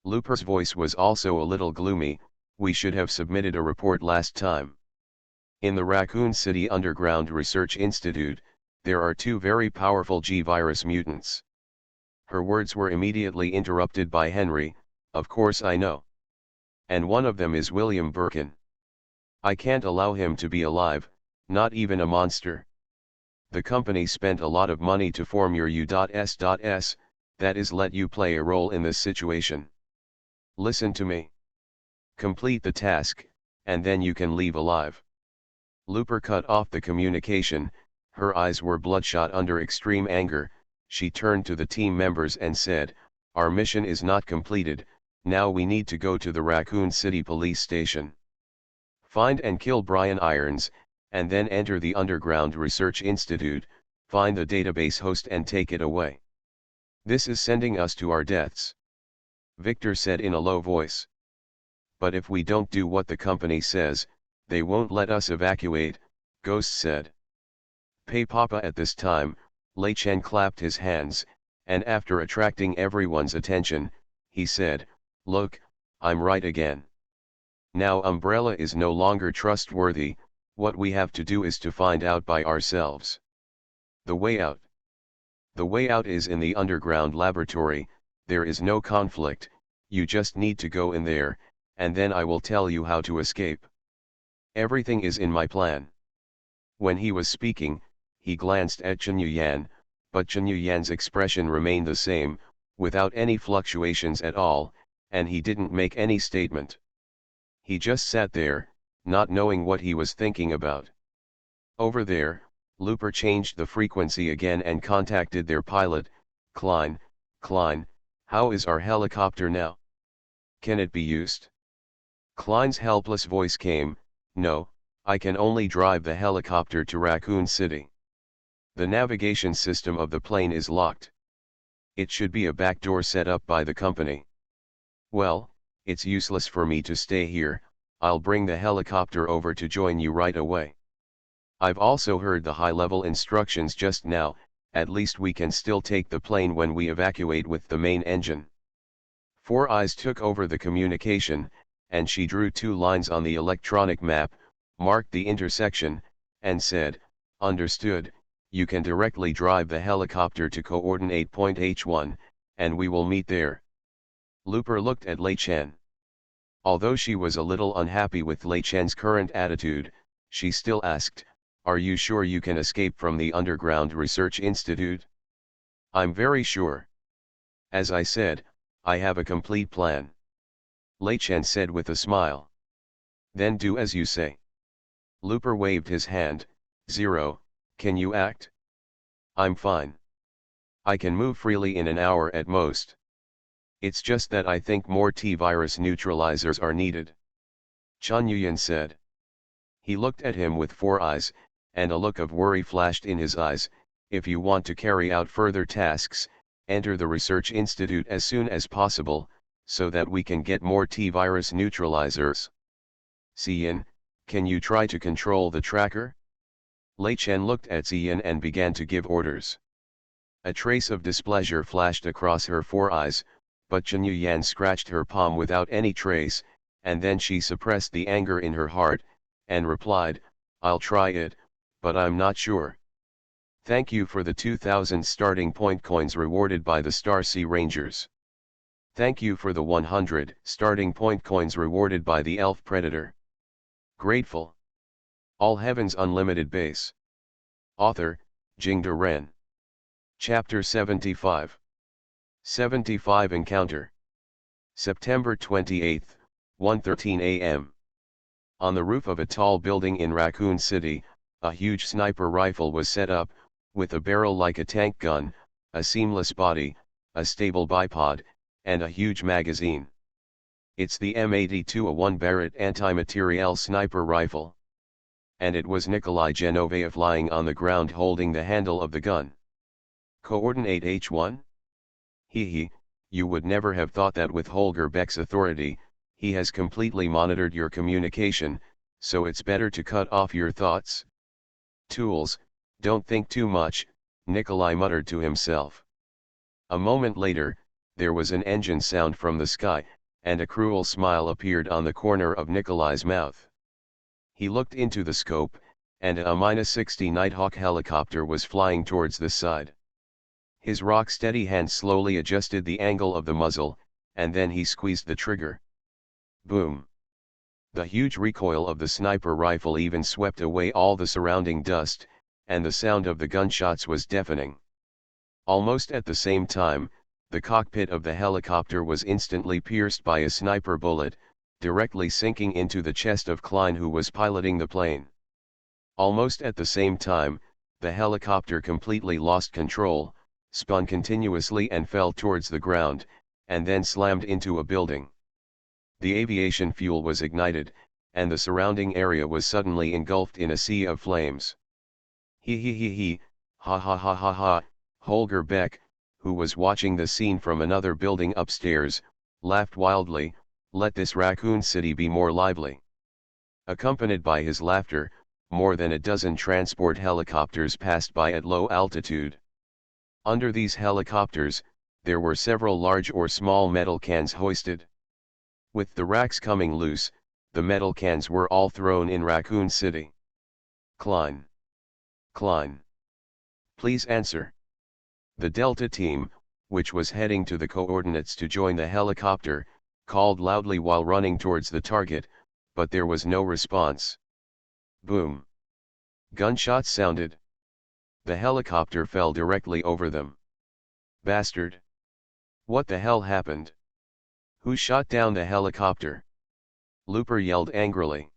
[SPEAKER 1] Looper's voice was also a little gloomy, we should have submitted a report last time. In the Raccoon City Underground Research Institute, there are 2 very powerful G-virus mutants. Her words were immediately interrupted by Henry, of course I know. And one of them is William Birkin. I can't allow him to be alive, not even a monster. The company spent a lot of money to form your U.S., that is let you play a role in this situation. Listen to me. Complete the task, and then you can leave alive. Looper cut off the communication, her eyes were bloodshot under extreme anger, she turned to the team members and said, our mission is not completed, now we need to go to the Raccoon City police station. Find and kill Brian Irons, and then enter the Underground Research Institute, find the database host and take it away. This is sending us to our deaths. Victor said in a low voice. But if we don't do what the company says, they won't let us evacuate, Ghost said. Pay Papa. At this time, Lei Chen clapped his hands, and after attracting everyone's attention, he said, look, I'm right again. Now Umbrella is no longer trustworthy, what we have to do is to find out by ourselves. The way out. The way out is in the underground laboratory, there is no conflict, you just need to go in there, and then I will tell you how to escape. Everything is in my plan. When he was speaking, he glanced at Chen Yuyan, but Chen Yuyan's expression remained the same, without any fluctuations at all, and he didn't make any statement. He just sat there, not knowing what he was thinking about. Over there, Looper changed the frequency again and contacted their pilot. Klein, how is our helicopter now? Can it be used? Klein's helpless voice came, no, I can only drive the helicopter to Raccoon City. The navigation system of the plane is locked. It should be a backdoor set up by the company. Well, it's useless for me to stay here, I'll bring the helicopter over to join you right away. I've also heard the high-level instructions just now, at least we can still take the plane when we evacuate with the main engine. Four Eyes took over the communication, and she drew 2 lines on the electronic map, marked the intersection, and said, understood, you can directly drive the helicopter to coordinate point H1, and we will meet there. Looper looked at Lei Chen. Although she was a little unhappy with Lei Chen's current attitude, she still asked, are you sure you can escape from the Underground Research Institute? I'm very sure. As I said, I have a complete plan. Lei Chen said with a smile. Then do as you say. Looper waved his hand. Zero, can you act? I'm fine. I can move freely in an hour at most. It's just that I think more T-virus neutralizers are needed. Chen Yuyan said. He looked at him with 4 eyes, and a look of worry flashed in his eyes. If you want to carry out further tasks, enter the Research Institute as soon as possible, so that we can get more T-virus neutralizers. Ziyin, can you try to control the tracker? Lei Chen looked at Ziyin and began to give orders. A trace of displeasure flashed across her 4 eyes, but Chen Yuyan scratched her palm without any trace, and then she suppressed the anger in her heart, and replied, I'll try it, but I'm not sure. Thank you for the 2,000 starting point coins rewarded by the Star Sea Rangers. Thank you for the 100 starting point coins rewarded by the Elf Predator. Grateful. All Heavens Unlimited Base. Author, Jingde Ren. Chapter 75. 75 Encounter. September 28, 1:13 a.m. On the roof of a tall building in Raccoon City, a huge sniper rifle was set up, with a barrel like a tank gun, a seamless body, a stable bipod, and a huge magazine. It's the M82A1 Barrett anti-materiel sniper rifle. And it was Nikolai Genoviev lying on the ground holding the handle of the gun. Coordinate H1? He, you would never have thought that with Holger Beck's authority, he has completely monitored your communication, so it's better to cut off your thoughts. Tools, don't think too much, Nikolai muttered to himself. A moment later, there was an engine sound from the sky, and a cruel smile appeared on the corner of Nikolai's mouth. He looked into the scope, and a -60 Nighthawk helicopter was flying towards the side. His rock-steady hand slowly adjusted the angle of the muzzle, and then he squeezed the trigger. Boom! The huge recoil of the sniper rifle even swept away all the surrounding dust, and the sound of the gunshots was deafening. Almost at the same time, the cockpit of the helicopter was instantly pierced by a sniper bullet, directly sinking into the chest of Klein, who was piloting the plane. Almost at the same time, the helicopter completely lost control, spun continuously and fell towards the ground, and then slammed into a building. The aviation fuel was ignited, and the surrounding area was suddenly engulfed in a sea of flames. Ha ha ha ha ha, Holger Beck, who was watching the scene from another building upstairs, laughed wildly. Let this Raccoon City be more lively. Accompanied by his laughter, more than a dozen transport helicopters passed by at low altitude. Under these helicopters, there were several large or small metal cans hoisted. With the racks coming loose, the metal cans were all thrown in Raccoon City. Klein. Please answer. The Delta team, which was heading to the coordinates to join the helicopter, called loudly while running towards the target, but there was no response. Boom. Gunshots sounded. The helicopter fell directly over them. Bastard. What the hell happened? Who shot down the helicopter? Looper yelled angrily.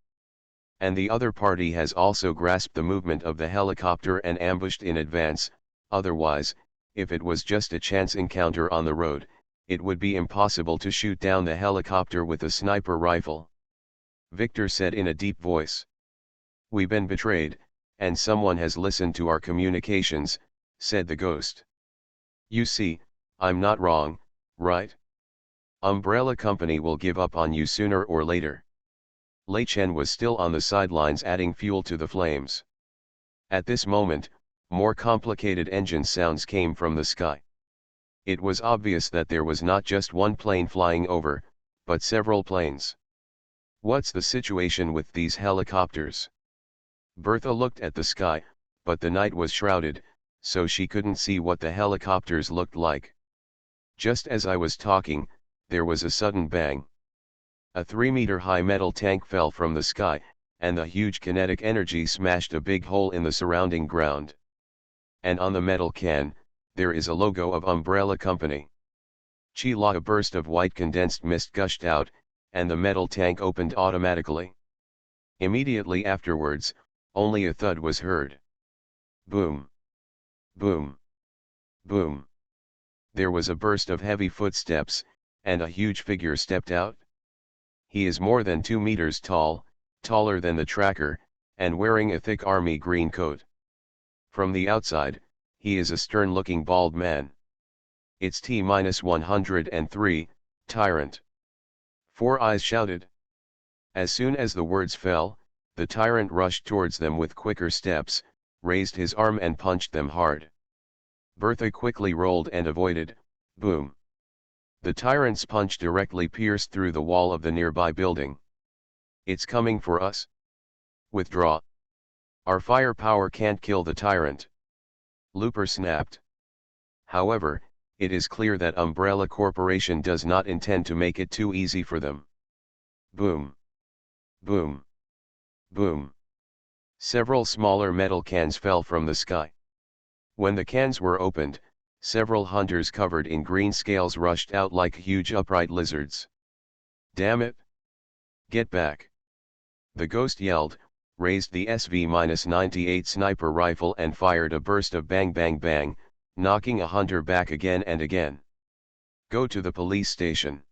[SPEAKER 1] And the other party has also grasped the movement of the helicopter and ambushed in advance, otherwise, if it was just a chance encounter on the road, it would be impossible to shoot down the helicopter with a sniper rifle. Victor said in a deep voice. We've been betrayed, and someone has listened to our communications, said the ghost. You see, I'm not wrong, right? Umbrella Company will give up on you sooner or later. Lei Chen was still on the sidelines adding fuel to the flames. At this moment, more complicated engine sounds came from the sky. It was obvious that there was not just one plane flying over, but several planes. What's the situation with these helicopters? Bertha looked at the sky, but the night was shrouded, so she couldn't see what the helicopters looked like. Just as I was talking, there was a sudden bang. A 3-meter-high metal tank fell from the sky, and the huge kinetic energy smashed a big hole in the surrounding ground. And on the metal can, there is a logo of Umbrella Company. A burst of white condensed mist gushed out, and the metal tank opened automatically. Immediately afterwards, only a thud was heard. Boom. Boom. Boom. There was a burst of heavy footsteps, and a huge figure stepped out. He is more than 2 meters tall, taller than the tracker, and wearing a thick army green coat. From the outside, he is a stern-looking bald man. It's T-103, Tyrant. Four Eyes shouted. As soon as the words fell, the Tyrant rushed towards them with quicker steps, raised his arm and punched them hard. Bertha quickly rolled and avoided. Boom. The Tyrant's punch directly pierced through the wall of the nearby building. It's coming for us. Withdraw. Our firepower can't kill the Tyrant. Looper snapped. However, it is clear that Umbrella Corporation does not intend to make it too easy for them. Boom. Boom. Boom. Several smaller metal cans fell from the sky. When the cans were opened, several hunters covered in green scales rushed out like huge upright lizards. Damn it! Get back! The ghost yelled, raised the SV-98 sniper rifle and fired a burst of bang bang bang, knocking a hunter back again and again. Go to the police station.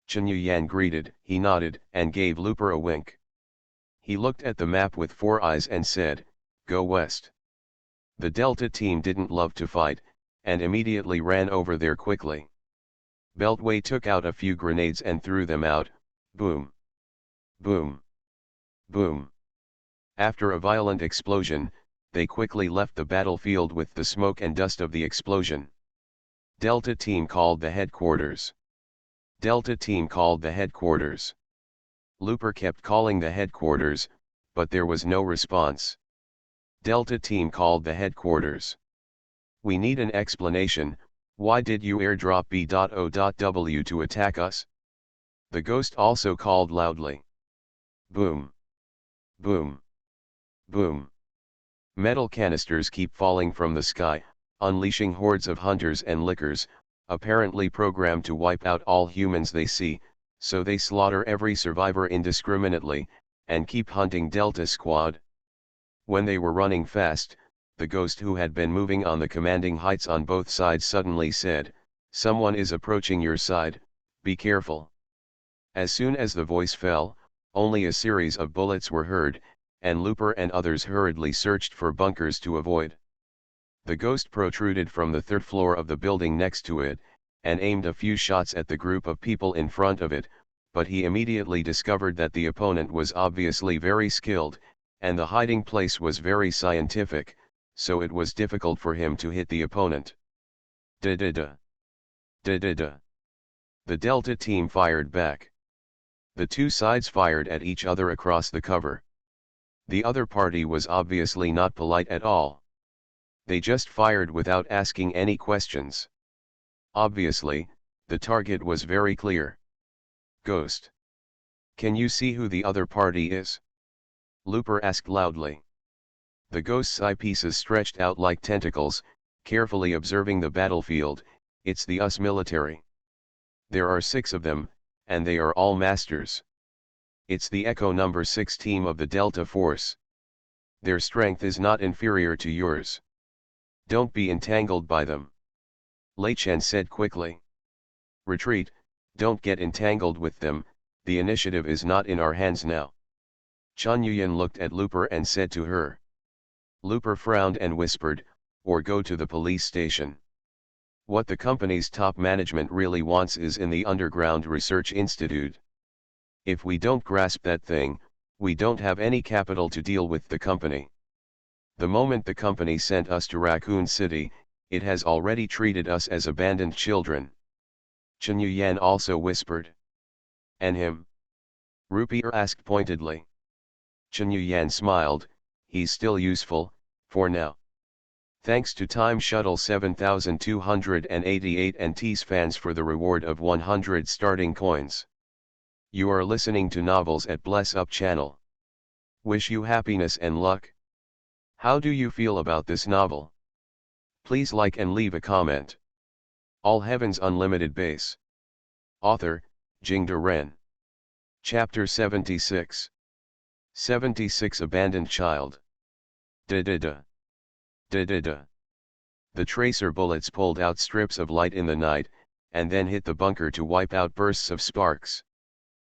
[SPEAKER 1] Chen Yuyan greeted, he nodded, and gave Looper a wink. He looked at the map with 4 eyes and said, go west. The Delta team didn't love to fight, and immediately ran over there quickly. Beltway took out a few grenades and threw them out. Boom. Boom. Boom. After a violent explosion, they quickly left the battlefield with the smoke and dust of the explosion. Delta team called the headquarters. Delta team called the headquarters. Looper kept calling the headquarters, but there was no response. Delta team called the headquarters. We need an explanation, why did you airdrop B.O.W to attack us? The ghost also called loudly. Boom. Boom. Boom. Metal canisters keep falling from the sky, unleashing hordes of hunters and lickers, apparently programmed to wipe out all humans they see, so they slaughter every survivor indiscriminately, and keep hunting Delta Squad. When they were running fast, the ghost who had been moving on the commanding heights on both sides suddenly said, someone is approaching your side, be careful. As soon as the voice fell, only a series of bullets were heard, and Looper and others hurriedly searched for bunkers to avoid. The ghost protruded from the third floor of the building next to it, and aimed a few shots at the group of people in front of it, but he immediately discovered that the opponent was obviously very skilled, and the hiding place was very scientific, so it was difficult for him to hit the opponent. Da-da-da. Da-da-da. The Delta team fired back. The two sides fired at each other across the cover. The other party was obviously not polite at all. They just fired without asking any questions. Obviously, the target was very clear. Ghost. Can you see who the other party is? Looper asked loudly. The ghost's eyepieces stretched out like tentacles, carefully observing the battlefield. It's the US military. There are 6 of them, and they are all masters. It's the Echo number 6 team of the Delta Force. Their strength is not inferior to yours. Don't be entangled by them. Lei Chen said quickly. Retreat, don't get entangled with them, the initiative is not in our hands now. Chen Yuyan looked at Looper and said to her. Looper frowned and whispered, or go to the police station. What the company's top management really wants is in the Underground Research Institute. If we don't grasp that thing, we don't have any capital to deal with the company. The moment the company sent us to Raccoon City, it has already treated us as abandoned children. Chen Yuyan also whispered. And him? Rupier asked pointedly. Chen Yuyan smiled, he's still useful, for now. Thanks to Time Shuttle 7288 and T's fans for the reward of 100 starting coins. You are listening to Novels at Bless Up channel. Wish you happiness and luck. How do you feel about this novel? Please like and leave a comment. All Heaven's Unlimited Base. Author, Jingde Ren. Chapter 76. 76 Abandoned Child. Da-da-da. Da-da-da. The tracer bullets pulled out strips of light in the night, and then hit the bunker to wipe out bursts of sparks.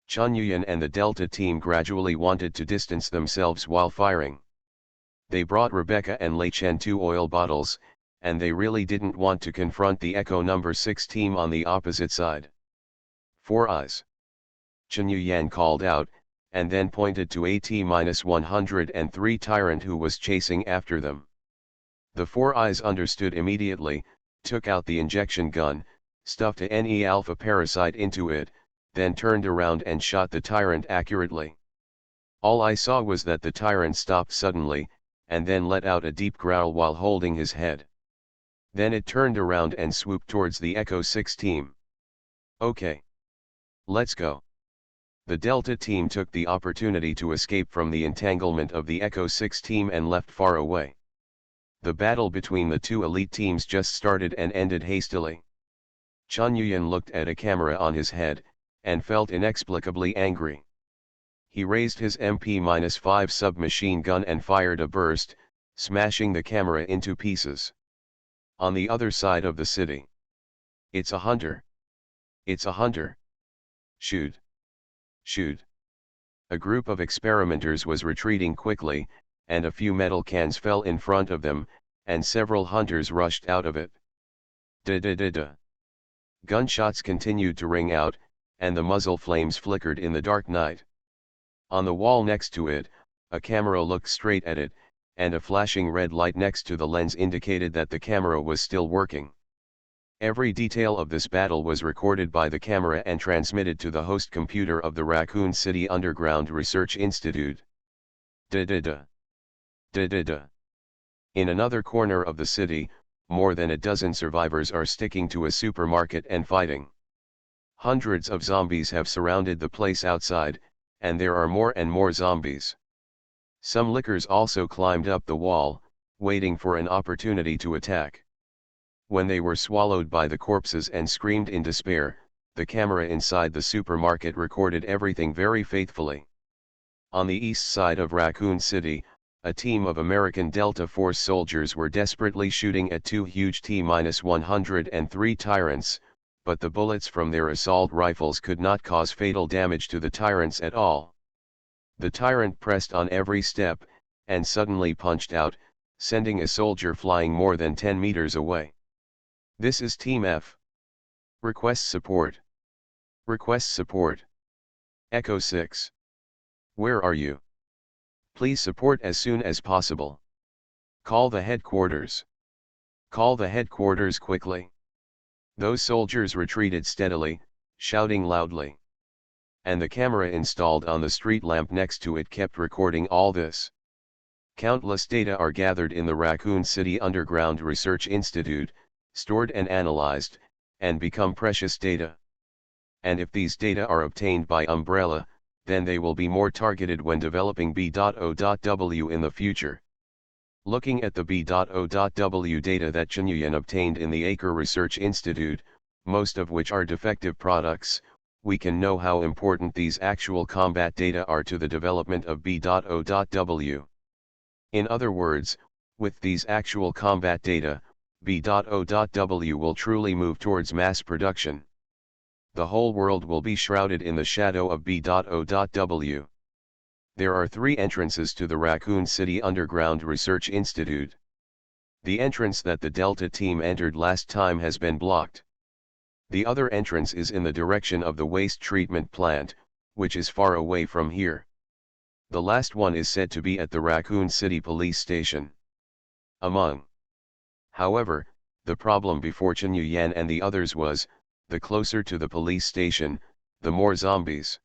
[SPEAKER 1] Chen Yuyan and the Delta team gradually wanted to distance themselves while firing. They brought Rebecca and Lei Chen 2 oil bottles, and they really didn't want to confront the Echo number 6 team on the opposite side. 4 eyes. Chen Yuyan called out, and then pointed to AT-103 Tyrant who was chasing after them. The 4 eyes understood immediately, took out the injection gun, stuffed a NE alpha parasite into it, then turned around and shot the Tyrant accurately. All I saw was that the Tyrant stopped suddenly, and then let out a deep growl while holding his head. Then it turned around and swooped towards the Echo 6 team. Okay. Let's go. The Delta team took the opportunity to escape from the entanglement of the Echo 6 team and left far away. The battle between the 2 elite teams just started and ended hastily. Chen Yuyan looked at a camera on his head, and felt inexplicably angry. He raised his MP-5 submachine gun and fired a burst, smashing the camera into pieces. On the other side of the city. It's a hunter. It's a hunter. Shoot. Shoot. A group of experimenters was retreating quickly, and a few metal cans fell in front of them, and several hunters rushed out of it. Da-da-da-da. Gunshots continued to ring out, and the muzzle flames flickered in the dark night. On the wall next to it, a camera looked straight at it, and a flashing red light next to the lens indicated that the camera was still working. Every detail of this battle was recorded by the camera and transmitted to the host computer of the Raccoon City Underground Research Institute. Da-da-da. Da-da-da. In another corner of the city, more than a dozen survivors are sticking to a supermarket and fighting. Hundreds of zombies have surrounded the place outside, and there are more and more zombies. Some lickers also climbed up the wall, waiting for an opportunity to attack. When they were swallowed by the corpses and screamed in despair, the camera inside the supermarket recorded everything very faithfully. On the east side of Raccoon City, a team of American Delta Force soldiers were desperately shooting at 2 huge T-103 Tyrants, but the bullets from their assault rifles could not cause fatal damage to the Tyrants at all. The Tyrant pressed on every step, and suddenly punched out, sending a soldier flying more than 10 meters away. This is Team F. Request support. Request support. Echo 6. Where are you? Please support as soon as possible. Call the headquarters. Call the headquarters quickly. Those soldiers retreated steadily, shouting loudly. And the camera installed on the street lamp next to it kept recording all this. Countless data are gathered in the Raccoon City Underground Research Institute, stored and analyzed, and become precious data. And if these data are obtained by Umbrella, then they will be more targeted when developing B.O.W in the future. Looking at the B.O.W data that Chunyuan obtained in the Acre Research Institute, most of which are defective products, we can know how important these actual combat data are to the development of B.O.W. In other words, with these actual combat data, B.O.W will truly move towards mass production. The whole world will be shrouded in the shadow of B.O.W. There are 3 entrances to the Raccoon City Underground Research Institute. The entrance that the Delta team entered last time has been blocked. The other entrance is in the direction of the waste treatment plant, which is far away from here. The last one is said to be at the Raccoon City Police Station. However, the problem before Chunyuan and the others was, the closer to the police station, the more zombies.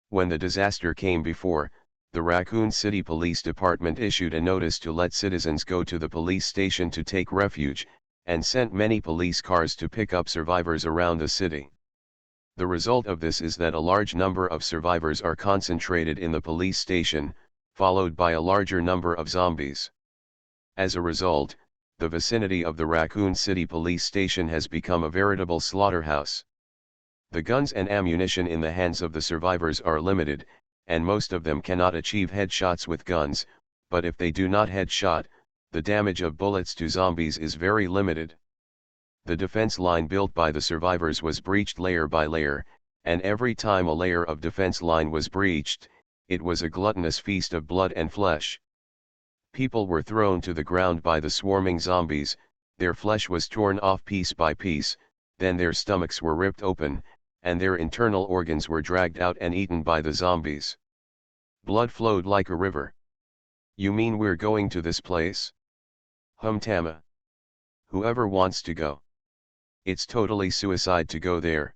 [SPEAKER 1] When the disaster came before, the Raccoon City Police Department issued a notice to let citizens go to the police station to take refuge, and sent many police cars to pick up survivors around the city. The result of this is that a large number of survivors are concentrated in the police station, followed by a larger number of zombies. As a result, the vicinity of the Raccoon City Police Station has become a veritable slaughterhouse. The guns and ammunition in the hands of the survivors are limited, and most of them cannot achieve headshots with guns, but if they do not headshot, the damage of bullets to zombies is very limited. The defense line built by the survivors was breached layer by layer, and every time a layer of defense line was breached, it was a gluttonous feast of blood and flesh. People were thrown to the ground by the swarming zombies, their flesh was torn off piece by piece, then their stomachs were ripped open, and their internal organs were dragged out and eaten by the zombies. Blood flowed like a river. You mean we're going to this place? Tama. Whoever wants to go. It's totally suicide to go there.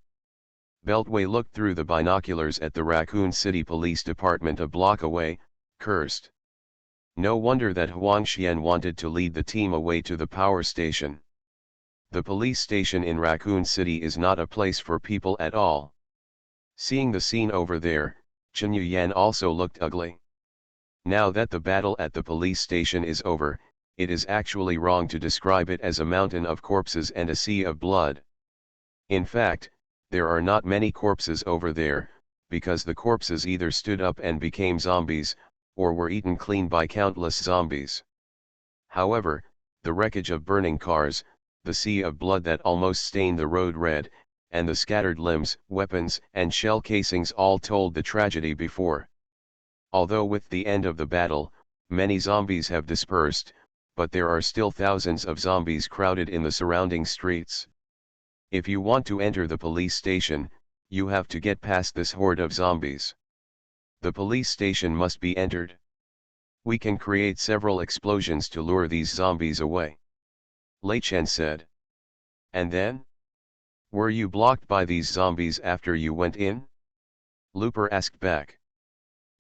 [SPEAKER 1] Beltway looked through the binoculars at the Raccoon City Police Department a block away, cursed. No wonder that Huang Xian wanted to lead the team away to the power station. The police station in Raccoon City is not a place for people at all. Seeing the scene over there, Chunyuan also looked ugly. Now that the battle at the police station is over, it is actually wrong to describe it as a mountain of corpses and a sea of blood. In fact, there are not many corpses over there, because the corpses either stood up and became zombies, or were eaten clean by countless zombies. However, the wreckage of burning cars, the sea of blood that almost stained the road red, and the scattered limbs, weapons, and shell casings all told the tragedy before. Although with the end of the battle, many zombies have dispersed, but there are still thousands of zombies crowded in the surrounding streets. If you want to enter the police station, you have to get past this horde of zombies. The police station must be entered. We can create several explosions to lure these zombies away. Lei Chen said. And then? Were you blocked by these zombies after you went in? Looper asked back.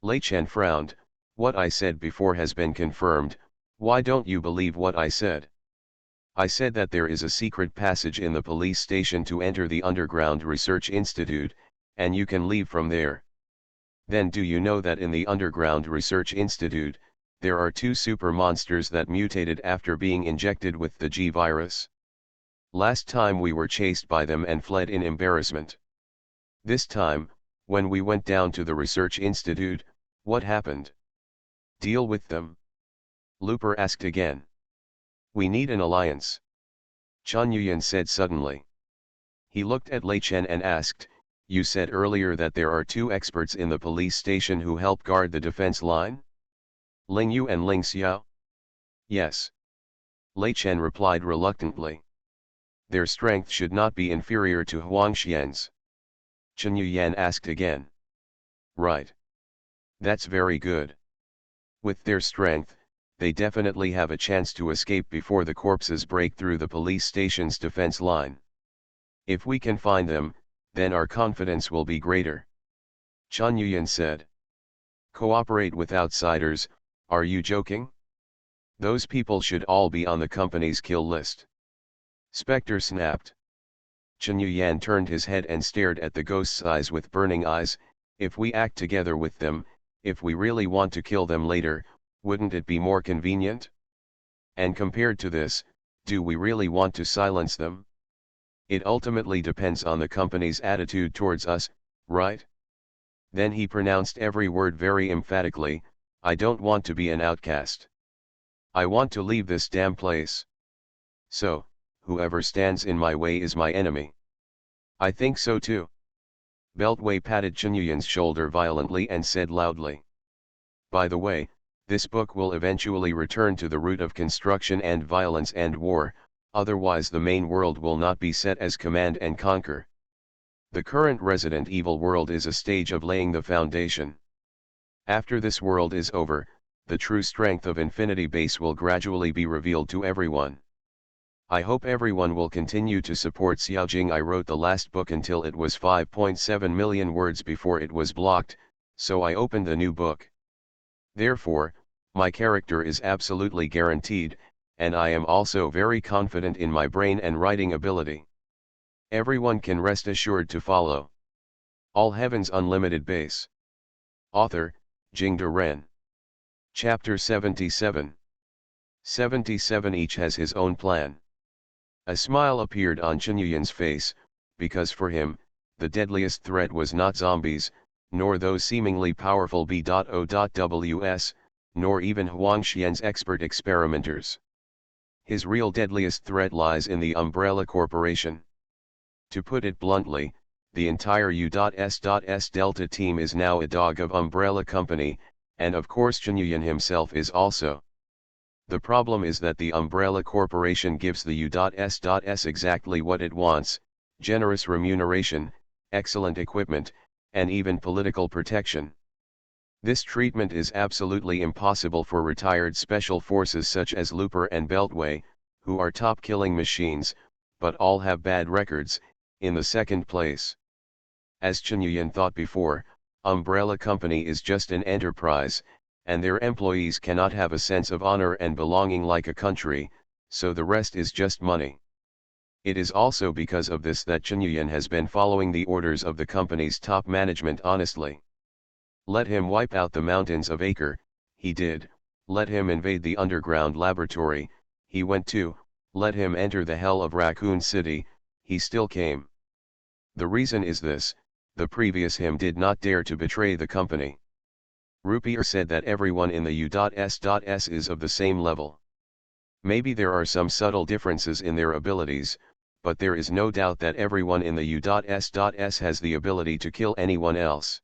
[SPEAKER 1] Lei Chen frowned. What I said before has been confirmed. Why don't you believe what I said? I said that there is a secret passage in the police station to enter the Underground Research Institute, and you can leave from there. Then do you know that in the Underground Research Institute, there are 2 super monsters that mutated after being injected with the G virus? Last time we were chased by them and fled in embarrassment. This time, when we went down to the Research Institute, what happened? Deal with them? Looper asked again. We need an alliance. Chunyuan said suddenly. He looked at Lei Chen and asked, you said earlier that there are 2 experts in the police station who help guard the defense line? Ling Yu and Ling Xiao? Yes. Lei Chen replied reluctantly. Their strength should not be inferior to Huang Xian's. Chunyuan asked again. Right. That's very good. With their strength, they definitely have a chance to escape before the corpses break through the police station's defense line. If we can find them, then our confidence will be greater. Chunyuan said. Cooperate with outsiders, are you joking? Those people should all be on the company's kill list. Spectre snapped. Chunyuan turned his head and stared at the ghost's eyes with burning eyes. If we act together with them, if we really want to kill them later, wouldn't it be more convenient? And compared to this, do we really want to silence them? It ultimately depends on the company's attitude towards us, right? Then he pronounced every word very emphatically. I don't want to be an outcast. I want to leave this damn place. So, whoever stands in my way is my enemy. I think so too. Beltway patted Chunyuyen's shoulder violently and said loudly. By the way, this book will eventually return to the root of construction and violence and war, otherwise the main world will not be set as command and conquer. The current Resident Evil world is a stage of laying the foundation. After this world is over, the true strength of Infinity Base will gradually be revealed to everyone. I hope everyone will continue to support Xiaojing. I wrote the last book until it was 5.7 million words before it was blocked, so I opened the new book. Therefore, my character is absolutely guaranteed, and I am also very confident in my brain and writing ability. Everyone can rest assured to follow. All Heaven's Unlimited Base. Author, Jingde Ren. Chapter 77. 77. Each has his own plan. A smile appeared on Chunyuyen's face, because for him, the deadliest threat was not zombies, nor those seemingly powerful B.O.Ws, nor even Huangxian's expert experimenters. His real deadliest threat lies in the Umbrella Corporation. To put it bluntly, the entire U.S. Delta team is now a dog of Umbrella Company, and of course Chunyuyen himself is also. The problem is that the Umbrella Corporation gives the U.S. exactly what it wants: generous remuneration, excellent equipment, and even political protection. This treatment is absolutely impossible for retired special forces such as Looper and Beltway, who are top killing machines, but all have bad records, in the second place. As Chunyuyen thought before, Umbrella Company is just an enterprise, and their employees cannot have a sense of honor and belonging like a country, so the rest is just money. It is also because of this that Chunyuyen has been following the orders of the company's top management honestly. Let him wipe out the mountains of Acre, he did; let him invade the underground laboratory, he went to; let him enter the hell of Raccoon City, he still came. The reason is this: the previous him did not dare to betray the company. Rupier said that everyone in the U.S. is of the same level. Maybe there are some subtle differences in their abilities, but there is no doubt that everyone in the U.S. has the ability to kill anyone else.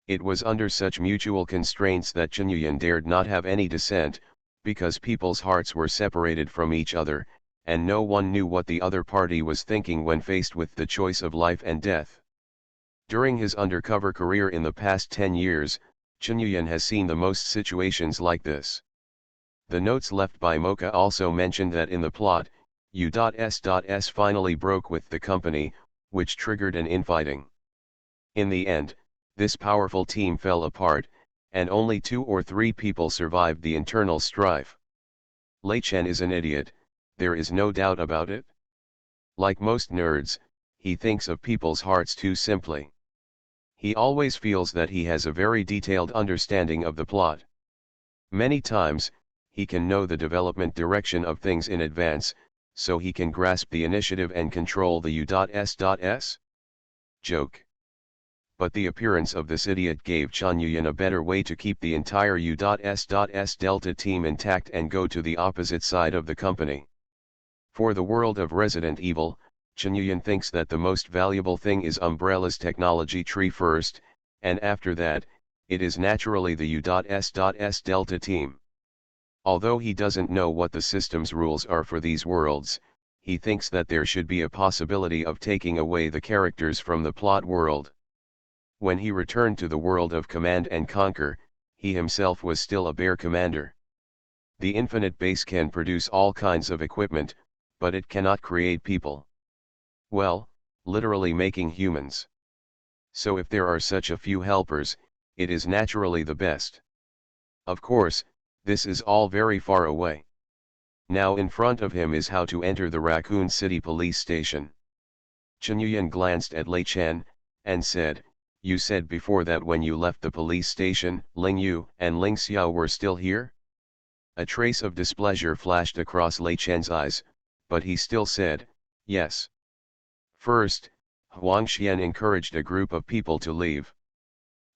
[SPEAKER 1] It was under such mutual constraints that Chunyuyen dared not have any dissent, because people's hearts were separated from each other, and no one knew what the other party was thinking when faced with the choice of life and death. During his undercover career in the past 10 years, Chunyuyen has seen the most situations like this. The notes left by Mocha also mentioned that in the plot, U.S. finally broke with the company, which triggered an infighting. In the end, this powerful team fell apart, and only 2 or 3 people survived the internal strife. Lei Chen is an idiot, there is no doubt about it. Like most nerds, he thinks of people's hearts too simply. He always feels that he has a very detailed understanding of the plot. Many times, he can know the development direction of things in advance, so he can grasp the initiative and control the U.S. Joke. But the appearance of this idiot gave Chunyuyen a better way to keep the entire U.S. Delta team intact and go to the opposite side of the company. For the world of Resident Evil, Chunyuyen thinks that the most valuable thing is Umbrella's technology tree first, and after that, it is naturally the U.S. Delta team. Although he doesn't know what the system's rules are for these worlds, he thinks that there should be a possibility of taking away the characters from the plot world. When he returned to the world of Command and Conquer, he himself was still a bare commander. The Infinite Base can produce all kinds of equipment, but it cannot create people. Well, literally making humans. So if there are such a few helpers, it is naturally the best. Of course, this is all very far away. Now in front of him is how to enter the Raccoon City police station. Chunyuyen glanced at Lei Chen, and said, you said before that when you left the police station, Ling Yu and Ling Xiao were still here? A trace of displeasure flashed across Lei Chen's eyes, but he still said, yes. First, Huang Xian encouraged a group of people to leave.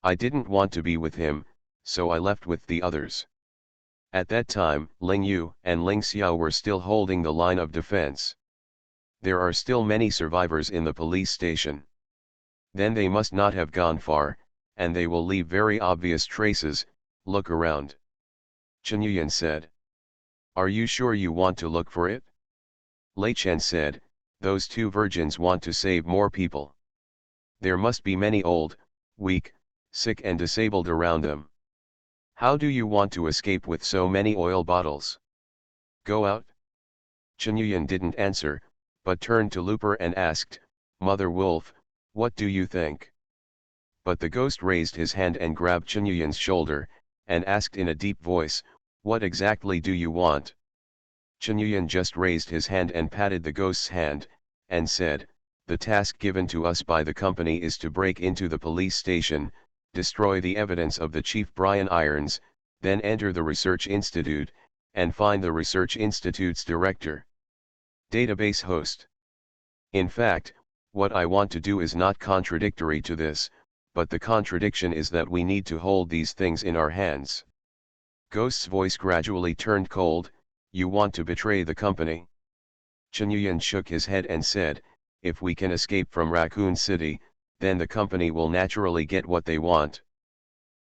[SPEAKER 1] I didn't want to be with him, so I left with the others. At that time, Ling Yu and Ling Xiao were still holding the line of defense. There are still many survivors in the police station. Then they must not have gone far, and they will leave very obvious traces. Look around. Chen Yuyan said. Are you sure you want to look for it? Lei Chen said, those two virgins want to save more people. There must be many old, weak, sick and disabled around them. How do you want to escape with so many oil bottles? Go out? Chen Yuyan didn't answer, but turned to Looper and asked, Mother Wolf, what do you think? But the ghost raised his hand and grabbed Chen Yuyan's shoulder, and asked in a deep voice, what exactly do you want? Chen Yuyan just raised his hand and patted the ghost's hand, and said, the task given to us by the company is to break into the police station, destroy the evidence of the Chief Brian Irons, then enter the research institute, and find the research institute's director. Database host. In fact, what I want to do is not contradictory to this, but the contradiction is that we need to hold these things in our hands. Ghost's voice gradually turned cold, you want to betray the company? Chen Yuyan shook his head and said, if we can escape from Raccoon City, then the company will naturally get what they want.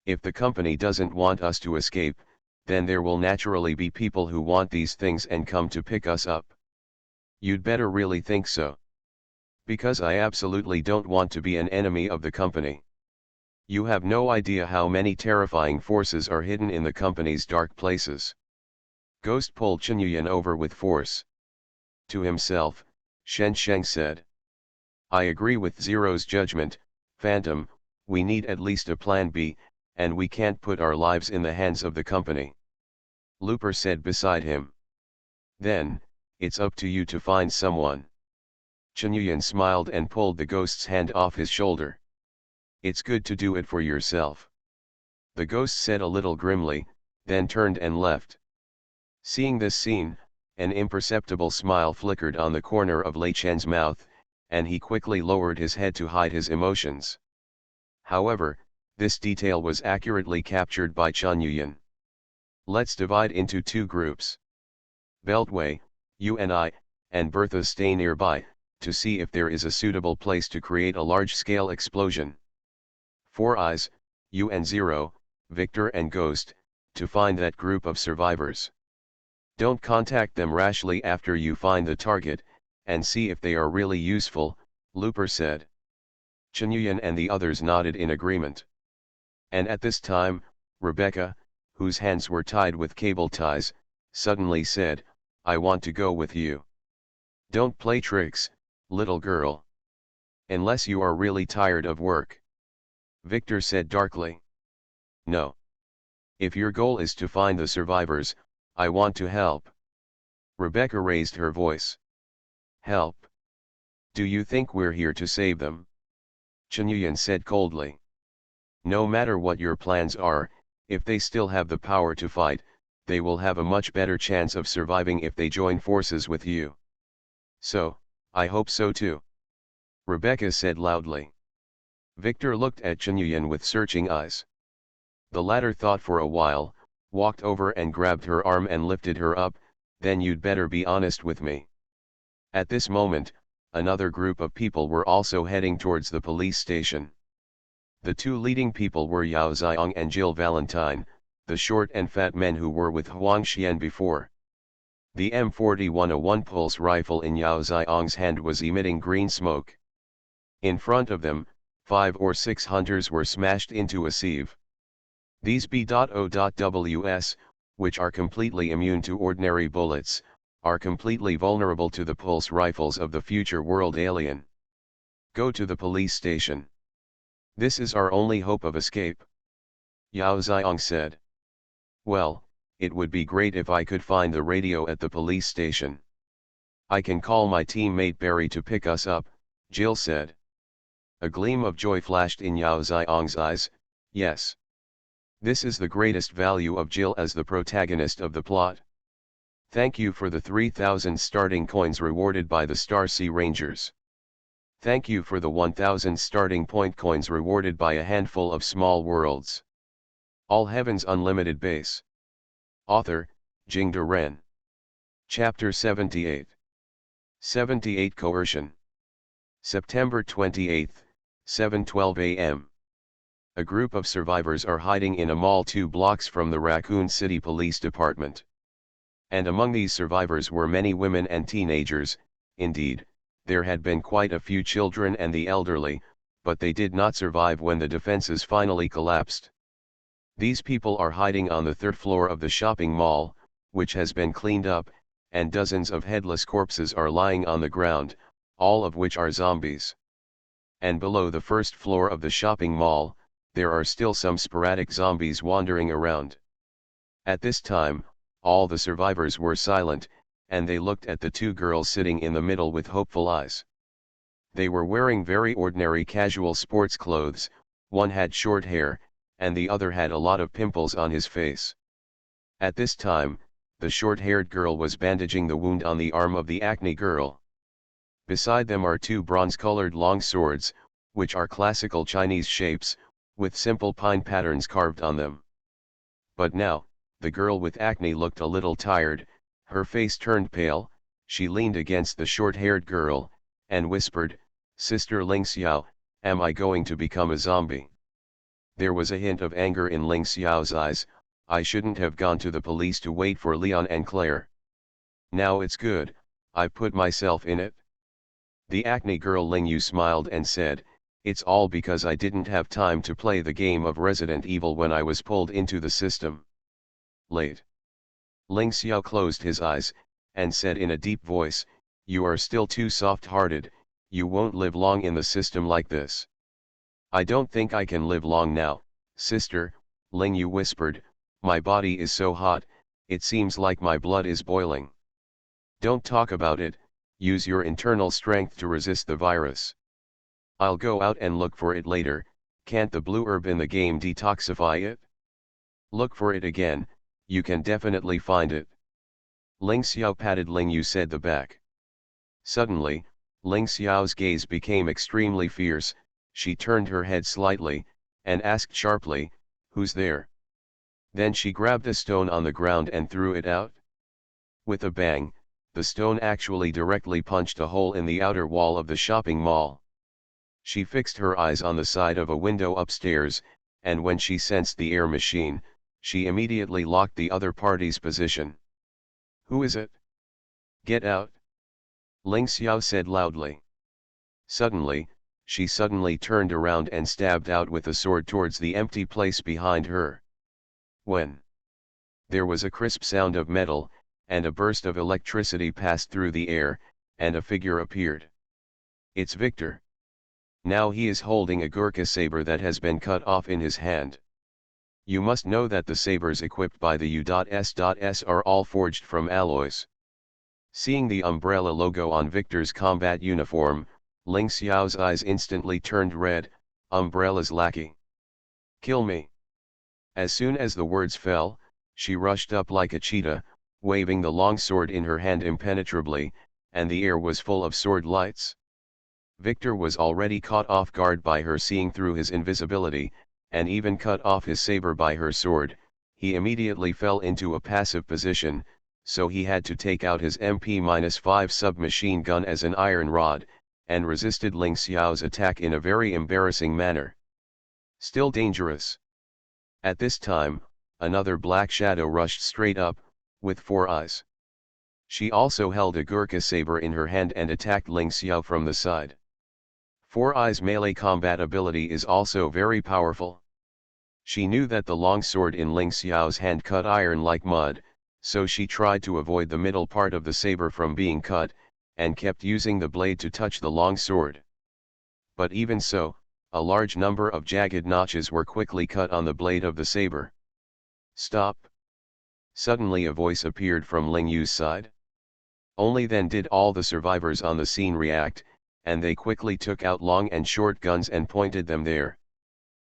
[SPEAKER 1] If the company doesn't want us to escape, then there will naturally be people who want these things and come to pick us up. You'd better really think so. Because I absolutely don't want to be an enemy of the company. You have no idea how many terrifying forces are hidden in the company's dark places. Ghost pulled Chen Yuyan over with force. To himself, Shen Sheng said. I agree with Zero's judgment, Phantom, we need at least a plan B, and we can't put our lives in the hands of the company. Looper said beside him. Then, it's up to you to find someone. Chen Yuyan smiled and pulled the ghost's hand off his shoulder. It's good to do it for yourself. The ghost said a little grimly, then turned and left. Seeing this scene, an imperceptible smile flickered on the corner of Lei Chen's mouth, and he quickly lowered his head to hide his emotions. However, this detail was accurately captured by Chen Yuyan. Let's divide into two groups. Beltway, you and I, and Bertha stay nearby, to see if there is a suitable place to create a large-scale explosion. Four Eyes, you and Zero, Victor and Ghost, to find that group of survivors. Don't contact them rashly after you find the target, and see if they are really useful, Looper said. Chen Yuyan and the others nodded in agreement. And at this time, Rebecca, whose hands were tied with cable ties, suddenly said, I want to go with you. Don't play tricks, little girl. Unless you are really tired of work. Victor said darkly. No. If your goal is to find the survivors, I want to help. Rebecca raised her voice. Help? Do you think we're here to save them? Chen Yuyan said coldly. No matter what your plans are, if they still have the power to fight, they will have a much better chance of surviving if they join forces with you. So, I hope so too. Rebecca said loudly. Victor looked at Chen Yuyan with searching eyes. The latter thought for a while, walked over and grabbed her arm and lifted her up, then you'd better be honest with me. At this moment, another group of people were also heading towards the police station. The two leading people were Yao Xiong and Jill Valentine, the short and fat men who were with Huang Xian before. The M4101 pulse rifle in Yao Xiong's hand was emitting green smoke. In front of them, 5 or 6 hunters were smashed into a sieve. These B.O.Ws, which are completely immune to ordinary bullets, are completely vulnerable to the pulse rifles of the future world alien. Go to the police station. This is our only hope of escape. Yao Xiong said. Well, it would be great if I could find the radio at the police station. I can call my teammate Barry to pick us up, Jill said. A gleam of joy flashed in Yao Ziyang's eyes. Yes. This is the greatest value of Jill as the protagonist of the plot. Thank you for the 3,000 starting coins rewarded by the Star Sea Rangers. Thank you for the 1,000 starting point coins rewarded by a handful of small worlds. All Heaven's Unlimited Base. Author, Jingde Ren. Chapter 78. 78 Coercion. September 28, 7:12 a.m. A group of survivors are hiding in a mall 2 blocks from the Raccoon City Police Department. And among these survivors were many women and teenagers. Indeed, there had been quite a few children and the elderly, but they did not survive when the defenses finally collapsed. These people are hiding on the 3rd floor of the shopping mall, which has been cleaned up, and dozens of headless corpses are lying on the ground, all of which are zombies. And below the 1st floor of the shopping mall, there are still some sporadic zombies wandering around. At this time, all the survivors were silent, and they looked at the 2 girls sitting in the middle with hopeful eyes. They were wearing very ordinary casual sports clothes, one had short hair, and the other had a lot of pimples on his face. At this time, the short-haired girl was bandaging the wound on the arm of the acne girl. Beside them are 2 bronze-colored long swords, which are classical Chinese shapes, with simple pine patterns carved on them. But now, the girl with acne looked a little tired, her face turned pale, she leaned against the short-haired girl, and whispered, "Sister Ling Xiao, am I going to become a zombie?" There was a hint of anger in Ling Xiao's eyes. I shouldn't have gone to the police to wait for Leon and Claire. Now it's good, I put myself in it. The acne girl Ling Yu smiled and said, "It's all because I didn't have time to play the game of Resident Evil when I was pulled into the system." Late. Ling Xiao closed his eyes, and said in a deep voice, "You are still too soft-hearted, you won't live long in the system like this." "I don't think I can live long now, sister," Ling Yu whispered, "my body is so hot, it seems like my blood is boiling." "Don't talk about it, use your internal strength to resist the virus." "I'll go out and look for it later, can't the blue herb in the game detoxify it?" "Look for it again, you can definitely find it." Ling Xiao patted Ling Yu said the back. Suddenly, Ling Xiao's gaze became extremely fierce, she turned her head slightly, and asked sharply, "Who's there?" Then she grabbed a stone on the ground and threw it out. With a bang, the stone actually directly punched a hole in the outer wall of the shopping mall. She fixed her eyes on the side of a window upstairs, and when she sensed the air machine, she immediately locked the other party's position. "Who is it? Get out!" Ling Xiao said loudly. Suddenly, she suddenly turned around and stabbed out with a sword towards the empty place behind her. When there was a crisp sound of metal, and a burst of electricity passed through the air, and a figure appeared. It's Victor. Now he is holding a Gurkha saber that has been cut off in his hand. You must know that the sabers equipped by the U.S.S are all forged from alloys. Seeing the umbrella logo on Victor's combat uniform, Ling Xiao's eyes instantly turned red. Umbrella's lackey. "Kill me." As soon as the words fell, she rushed up like a cheetah, waving the long sword in her hand impenetrably, and the air was full of sword lights. Victor was already caught off guard by her seeing through his invisibility, and even cut off his saber by her sword. He immediately fell into a passive position, so he had to take out his MP-5 submachine gun as an iron rod, and resisted Ling Xiao's attack in a very embarrassing manner. Still dangerous. At this time, another black shadow rushed straight up, with 4 eyes. She also held a Gurkha saber in her hand and attacked Ling Xiao from the side. 4 eyes melee combat ability is also very powerful. She knew that the long sword in Ling Xiao's hand cut iron like mud, so she tried to avoid the middle part of the saber from being cut, and kept using the blade to touch the long sword. But even so, a large number of jagged notches were quickly cut on the blade of the saber. "Stop!" Suddenly a voice appeared from Ling Yu's side. Only then did all the survivors on the scene react, and they quickly took out long and short guns and pointed them there.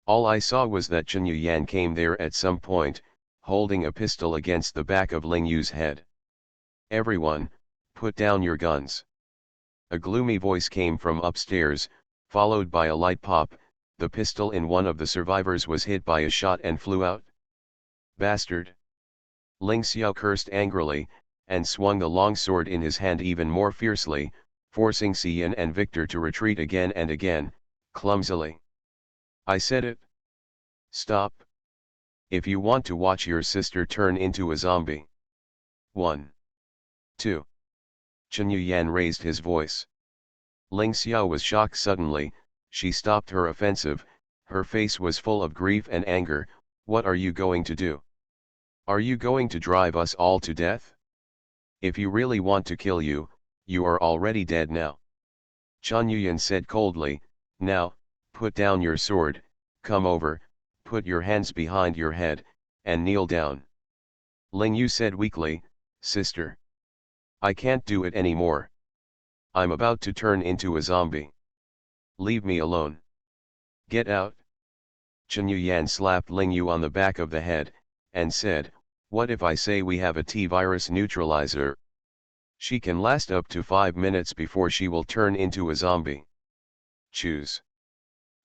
[SPEAKER 1] All I saw was that Chen Yuyan came there at some point, holding a pistol against the back of Ling Yu's head. "Everyone, put down your guns." A gloomy voice came from upstairs, followed by a light pop. The pistol in one of the survivors was hit by a shot and flew out. "Bastard!" Ling Xiao cursed angrily, and swung the long sword in his hand even more fiercely, forcing Xian and Victor to retreat again and again, clumsily. "I said it. Stop. If you want to watch your sister turn into a zombie." 1. 2. Chen Yuyan raised his voice. Ling Xiao was shocked suddenly. She stopped her offensive, her face was full of grief and anger. "What are you going to do? Are you going to drive us all to death? If you really want to kill you, you are already dead now." Chen Yuyan said coldly, "Now, put down your sword, come over, put your hands behind your head, and kneel down." Ling Yu said weakly, "Sister, I can't do it anymore. I'm about to turn into a zombie. Leave me alone. Get out." Chen Yuyan slapped Ling Yu on the back of the head, and said, "What if I say we have a T-virus neutralizer? She can last up to 5 minutes before she will turn into a zombie. Choose."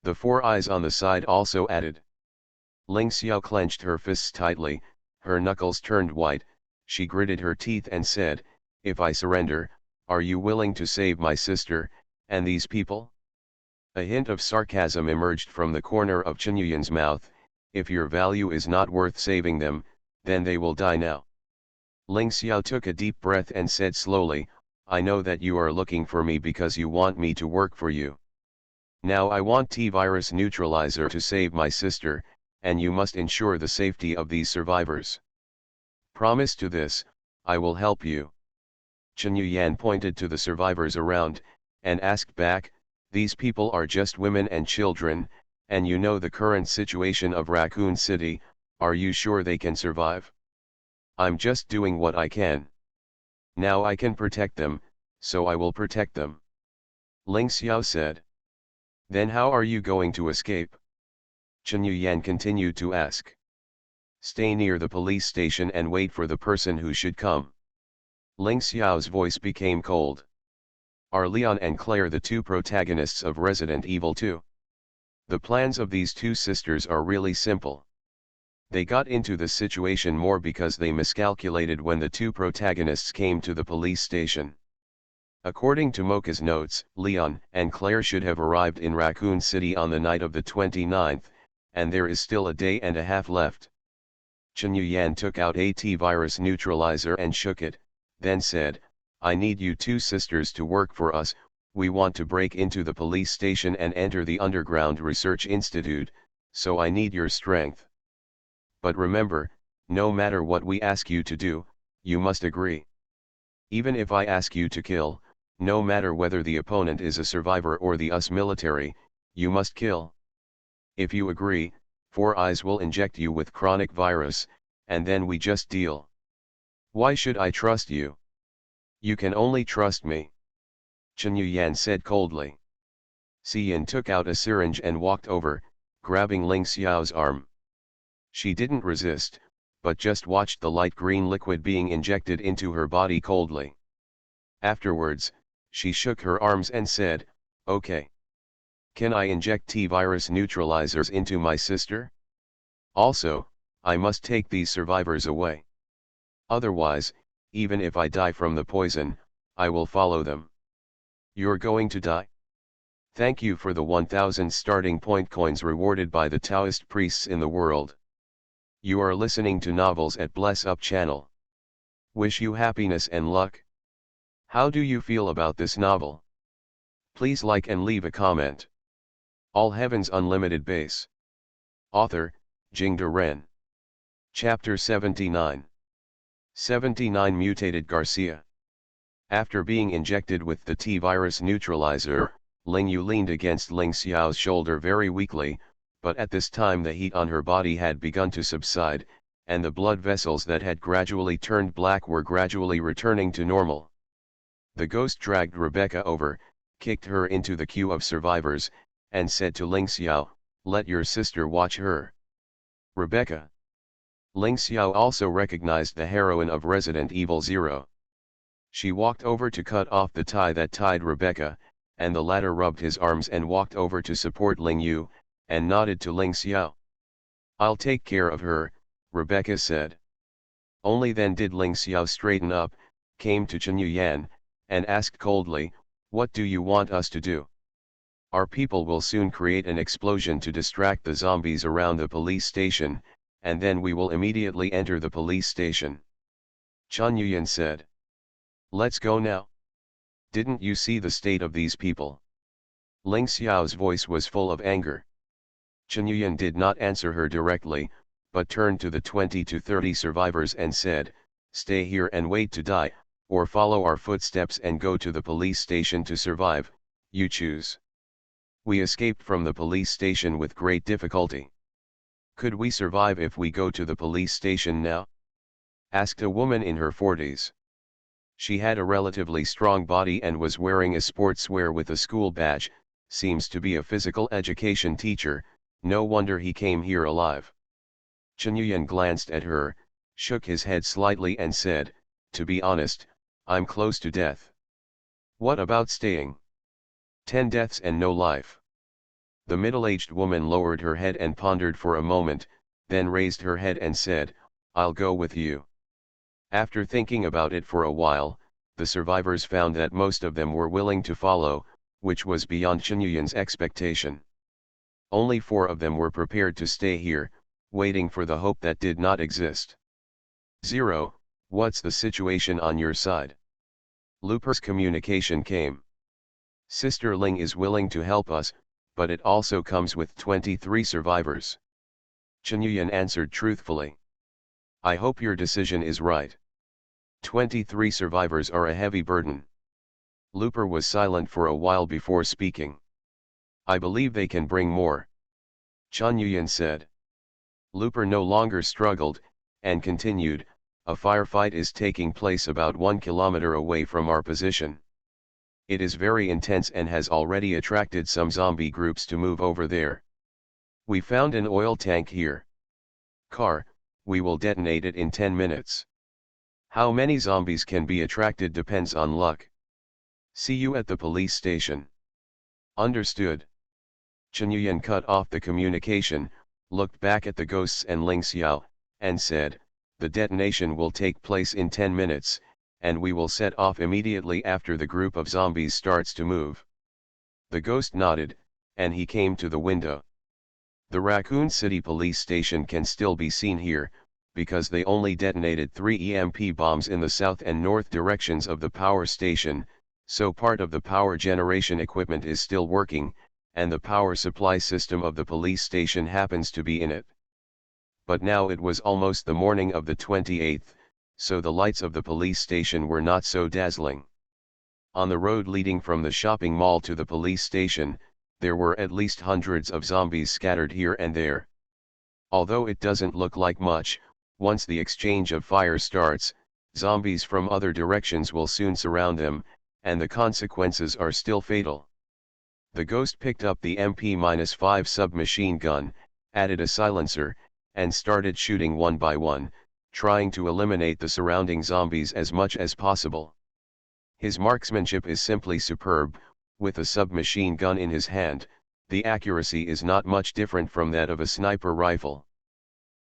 [SPEAKER 1] The four eyes on the side also added. Ling Xiao clenched her fists tightly, her knuckles turned white, she gritted her teeth and said, "If I surrender, are you willing to save my sister, and these people?" A hint of sarcasm emerged from the corner of Chen Yuyan's mouth. "If your value is not worth saving them, then they will die now." Ling Xiao took a deep breath and said slowly, "I know that you are looking for me because you want me to work for you. Now I want T-virus neutralizer to save my sister, and you must ensure the safety of these survivors. Promise to this, I will help you." Chen Yuyan pointed to the survivors around, and asked back, "These people are just women and children, and you know the current situation of Raccoon City, are you sure they can survive?" "I'm just doing what I can. Now I can protect them, so I will protect them," Ling Xiao said. "Then how are you going to escape?" Chen Yuyan continued to ask. "Stay near the police station and wait for the person who should come." Ling Xiao's voice became cold. "Are Leon and Claire the two protagonists of Resident Evil 2? The plans of these two sisters are really simple. They got into this situation more because they miscalculated when the two protagonists came to the police station. According to Mocha's notes, Leon and Claire should have arrived in Raccoon City on the night of the 29th, and there is still a day and a half left." Chen Yuyan took out a T-virus neutralizer and shook it, then said, "I need you two sisters to work for us. We want to break into the police station and enter the underground research institute, so I need your strength. But remember, no matter what we ask you to do, you must agree. Even if I ask you to kill, no matter whether the opponent is a survivor or the US military, you must kill. If you agree, Four Eyes will inject you with chronic virus, and then we just deal. Why should I trust you? You can only trust me," Chen Yuyan said coldly. Xian took out a syringe and walked over, grabbing Ling Xiao's arm. She didn't resist, but just watched the light green liquid being injected into her body coldly. Afterwards, she shook her arms and said, "Okay. Can I inject T-virus neutralizers into my sister? Also, I must take these survivors away. Otherwise, even if I die from the poison, I will follow them." "You're going to die? Thank you for the 1000 starting point coins rewarded by the Taoist priests in the world. You are listening to Novels at Bless Up channel. Wish you happiness and luck. How do you feel about this novel? Please like and leave a comment. All Heavens Unlimited Base. Author, Jingde Ren. Chapter 79. 79 Mutated Garcia. After being injected with the T-virus neutralizer, Ling Yu leaned against Ling Xiao's shoulder very weakly, but at this time the heat on her body had begun to subside, and the blood vessels that had gradually turned black were gradually returning to normal. The ghost dragged Rebecca over, kicked her into the queue of survivors, and said to Ling Xiao, "Let your sister watch her." Rebecca. Ling Xiao also recognized the heroine of Resident Evil 0. She walked over to cut off the tie that tied Rebecca, and the latter rubbed his arms and walked over to support Ling Yu, and nodded to Ling Xiao. "I'll take care of her," Rebecca said. Only then did Ling Xiao straighten up, came to Chen Yuyan, and asked coldly, "What do you want us to do? Our people will soon create an explosion to distract the zombies around the police station, and then we will immediately enter the police station." Chen Yuyan said. "Let's go now. Didn't you see the state of these people?" Ling Xiao's voice was full of anger. Chen Yuyan did not answer her directly, but turned to the 20 to 30 survivors and said, "Stay here and wait to die, or follow our footsteps and go to the police station to survive, you choose." "We escaped from the police station with great difficulty. Could we survive if we go to the police station now?" asked a woman in her 40s. She had a relatively strong body and was wearing a sportswear with a school badge, seems to be a physical education teacher, no wonder he came here alive. Chen Yuyan glanced at her, shook his head slightly and said, "To be honest, I'm close to death." "What about staying? 10 deaths and no life." The middle-aged woman lowered her head and pondered for a moment, then raised her head and said, "I'll go with you." After thinking about it for a while, the survivors found that most of them were willing to follow, which was beyond Chen Yuyan's expectation. Only 4 of them were prepared to stay here, waiting for the hope that did not exist. 0, what's the situation on your side? Luper's communication came. "Sister Ling is willing to help us, but it also comes with 23 survivors." Chen Yuyan answered truthfully. "I hope your decision is right. 23 survivors are a heavy burden." Luper was silent for a while before speaking. "I believe they can bring more," Chen Yuyan said. Luper no longer struggled, and continued, "A firefight is taking place about 1 kilometer away from our position. It is very intense and has already attracted some zombie groups to move over there. We found an oil tank here. Car, we will detonate it in 10 minutes. How many zombies can be attracted depends on luck. See you at the police station." "Understood." Chen Yuyan cut off the communication, looked back at the ghosts and Ling Xiao, and said, "The detonation will take place in 10 minutes, and we will set off immediately after the group of zombies starts to move." The ghost nodded, and he came to the window. The Raccoon City police station can still be seen here, because they only detonated 3 EMP bombs in the south and north directions of the power station, so part of the power generation equipment is still working, and the power supply system of the police station happens to be in it. But now it was almost the morning of the 28th, so the lights of the police station were not so dazzling. On the road leading from the shopping mall to the police station, there were at least hundreds of zombies scattered here and there. Although it doesn't look like much, once the exchange of fire starts, zombies from other directions will soon surround them, and the consequences are still fatal. The ghost picked up the MP-5 submachine gun, added a silencer, and started shooting one by one, trying to eliminate the surrounding zombies as much as possible. His marksmanship is simply superb. With a submachine gun in his hand, the accuracy is not much different from that of a sniper rifle.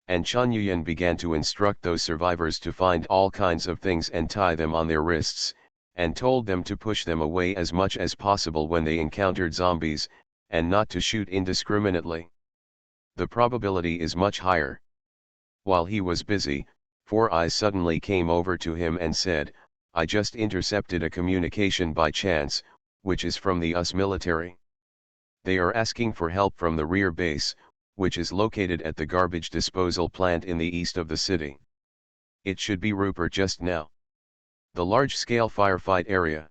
[SPEAKER 1] And Chen Yuyan began to instruct those survivors to find all kinds of things and tie them on their wrists, and told them to push them away as much as possible when they encountered zombies, and not to shoot indiscriminately. The probability is much higher. While he was busy, Four Eyes suddenly came over to him and said, "I just intercepted a communication by chance, which is from the US military. They are asking for help from the rear base, which is located at the garbage disposal plant in the east of the city. It should be Rupert just now. The large-scale firefight area.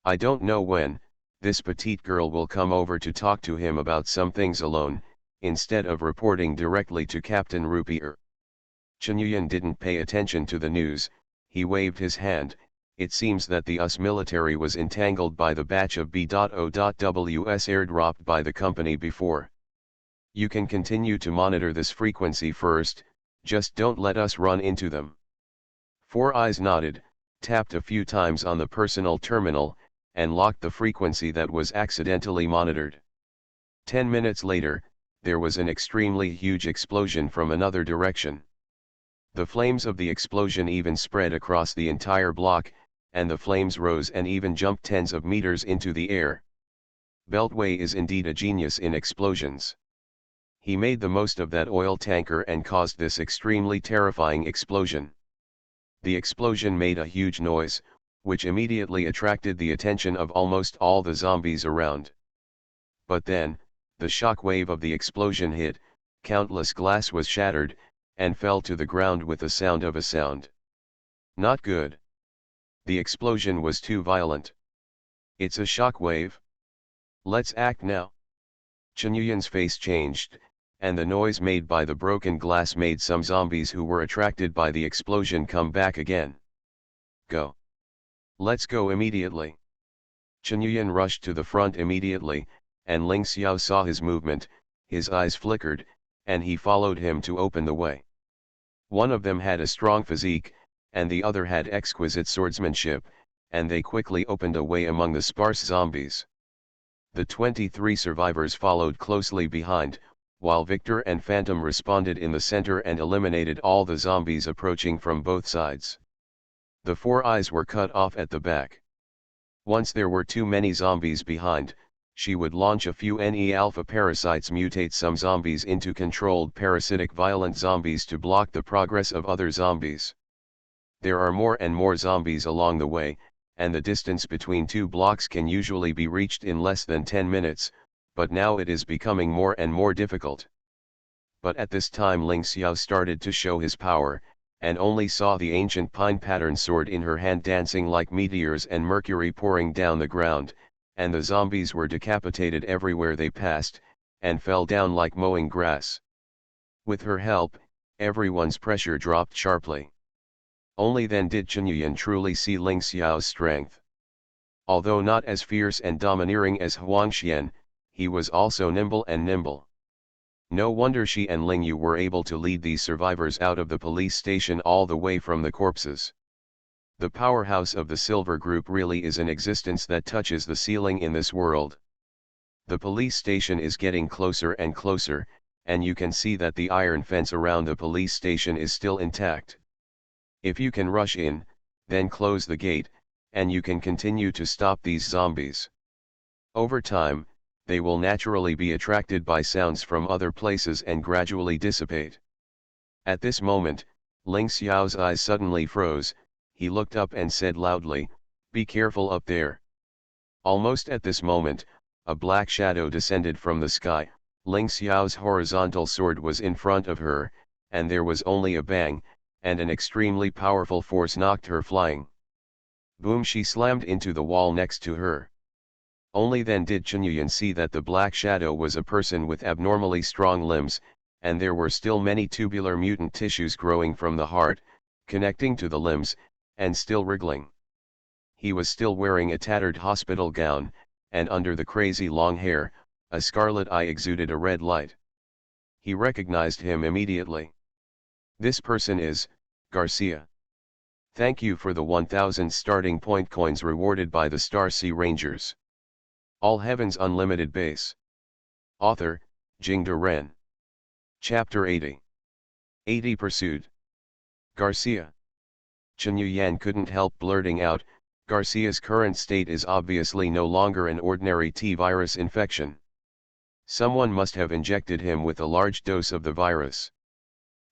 [SPEAKER 1] I don't know when, this petite girl will come over to talk to him about some things alone, instead of reporting directly to Captain Rupier." Chen Yuyan didn't pay attention to the news, he waved his hand, it seems that the US military was entangled by the batch of B.O.Ws airdropped by the company before. You can continue to monitor this frequency first, just don't let us run into them. Four Eyes nodded, tapped a few times on the personal terminal, and locked the frequency that was accidentally monitored. 10 minutes later, there was an extremely huge explosion from another direction. The flames of the explosion even spread across the entire block, and the flames rose and even jumped tens of meters into the air. Beltway is indeed a genius in explosions. He made the most of that oil tanker and caused this extremely terrifying explosion. The explosion made a huge noise, which immediately attracted the attention of almost all the zombies around. But then, the shock wave of the explosion hit, countless glass was shattered, and fell to the ground with the sound of a sound. Not good. The explosion was too violent. It's a shock wave. Let's act now. Chenyuyan's face changed, and the noise made by the broken glass made some zombies who were attracted by the explosion come back again. Go. Let's go immediately. Chenyuyan rushed to the front immediately, and Ling Xiao saw his movement, his eyes flickered, and he followed him to open the way. One of them had a strong physique, and the other had exquisite swordsmanship, and they quickly opened a way among the sparse zombies. The 23 survivors followed closely behind, while Victor and Phantom responded in the center and eliminated all the zombies approaching from both sides. The Four Eyes were cut off at the back. Once there were too many zombies behind, she would launch a few Ne-alpha parasites, mutate some zombies into controlled parasitic violent zombies to block the progress of other zombies. There are more and more zombies along the way, and the distance between two blocks can usually be reached in less than 10 minutes, but now it is becoming more and more difficult. But at this time Ling Xiao started to show his power, and only saw the ancient pine pattern sword in her hand dancing like meteors and mercury pouring down the ground, and the zombies were decapitated everywhere they passed, and fell down like mowing grass. With her help, everyone's pressure dropped sharply. Only then did Chenyuyan truly see Ling Xiao's strength. Although not as fierce and domineering as Huangxian, he was also nimble. No wonder she and Ling Yu were able to lead these survivors out of the police station all the way from the corpses. The powerhouse of the Silver Group really is an existence that touches the ceiling in this world. The police station is getting closer and closer, and you can see that the iron fence around the police station is still intact. If you can rush in, then close the gate, and you can continue to stop these zombies. Over time, they will naturally be attracted by sounds from other places and gradually dissipate. At this moment, Ling Xiao's eyes suddenly froze, he looked up and said loudly, "Be careful up there." Almost at this moment, a black shadow descended from the sky, Ling Xiao's horizontal sword was in front of her, and there was only a bang, and an extremely powerful force knocked her flying. Boom! She slammed into the wall next to her. Only then did Chenyuyan see that the black shadow was a person with abnormally strong limbs, and there were still many tubular mutant tissues growing from the heart, connecting to the limbs, and still wriggling. He was still wearing a tattered hospital gown, and under the crazy long hair, a scarlet eye exuded a red light. He recognized him immediately. This person is Garcia. Thank you for the 1000 starting point coins rewarded by the Star Sea Rangers. All Heavens Unlimited Base. Author, Jingde Ren. Chapter 80. 80 Pursued. Garcia. Chenyuyan couldn't help blurting out, Garcia's current state is obviously no longer an ordinary T-virus infection. Someone must have injected him with a large dose of the virus.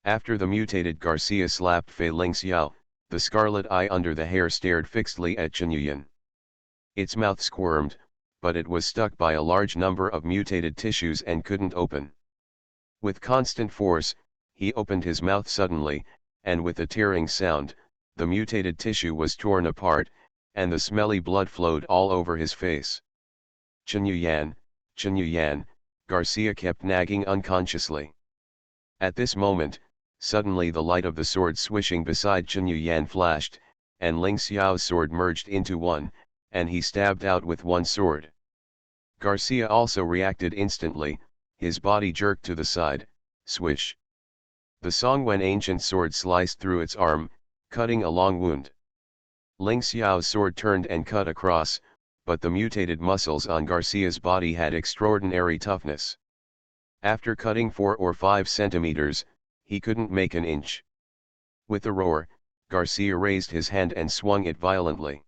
[SPEAKER 1] After the mutated Garcia slapped Fei Ling Xiao, the scarlet eye under the hair stared fixedly at Chenyuyan. Its mouth squirmed, but it was stuck by a large number of mutated tissues and couldn't open. With constant force, he opened his mouth suddenly, and with a tearing sound, the mutated tissue was torn apart, and the smelly blood flowed all over his face. Chenyuyan, Garcia kept nagging unconsciously. At this moment, suddenly the light of the sword swishing beside Chenyuyan flashed, and Ling Xiao's sword merged into one, and he stabbed out with one sword. Garcia also reacted instantly, his body jerked to the side, swish. The Songwen ancient sword sliced through its arm, cutting a long wound. Ling Xiao's sword turned and cut across, but the mutated muscles on Garcia's body had extraordinary toughness. After cutting 4 or 5 centimeters, he couldn't make an inch. With a roar, Garcia raised his hand and swung it violently.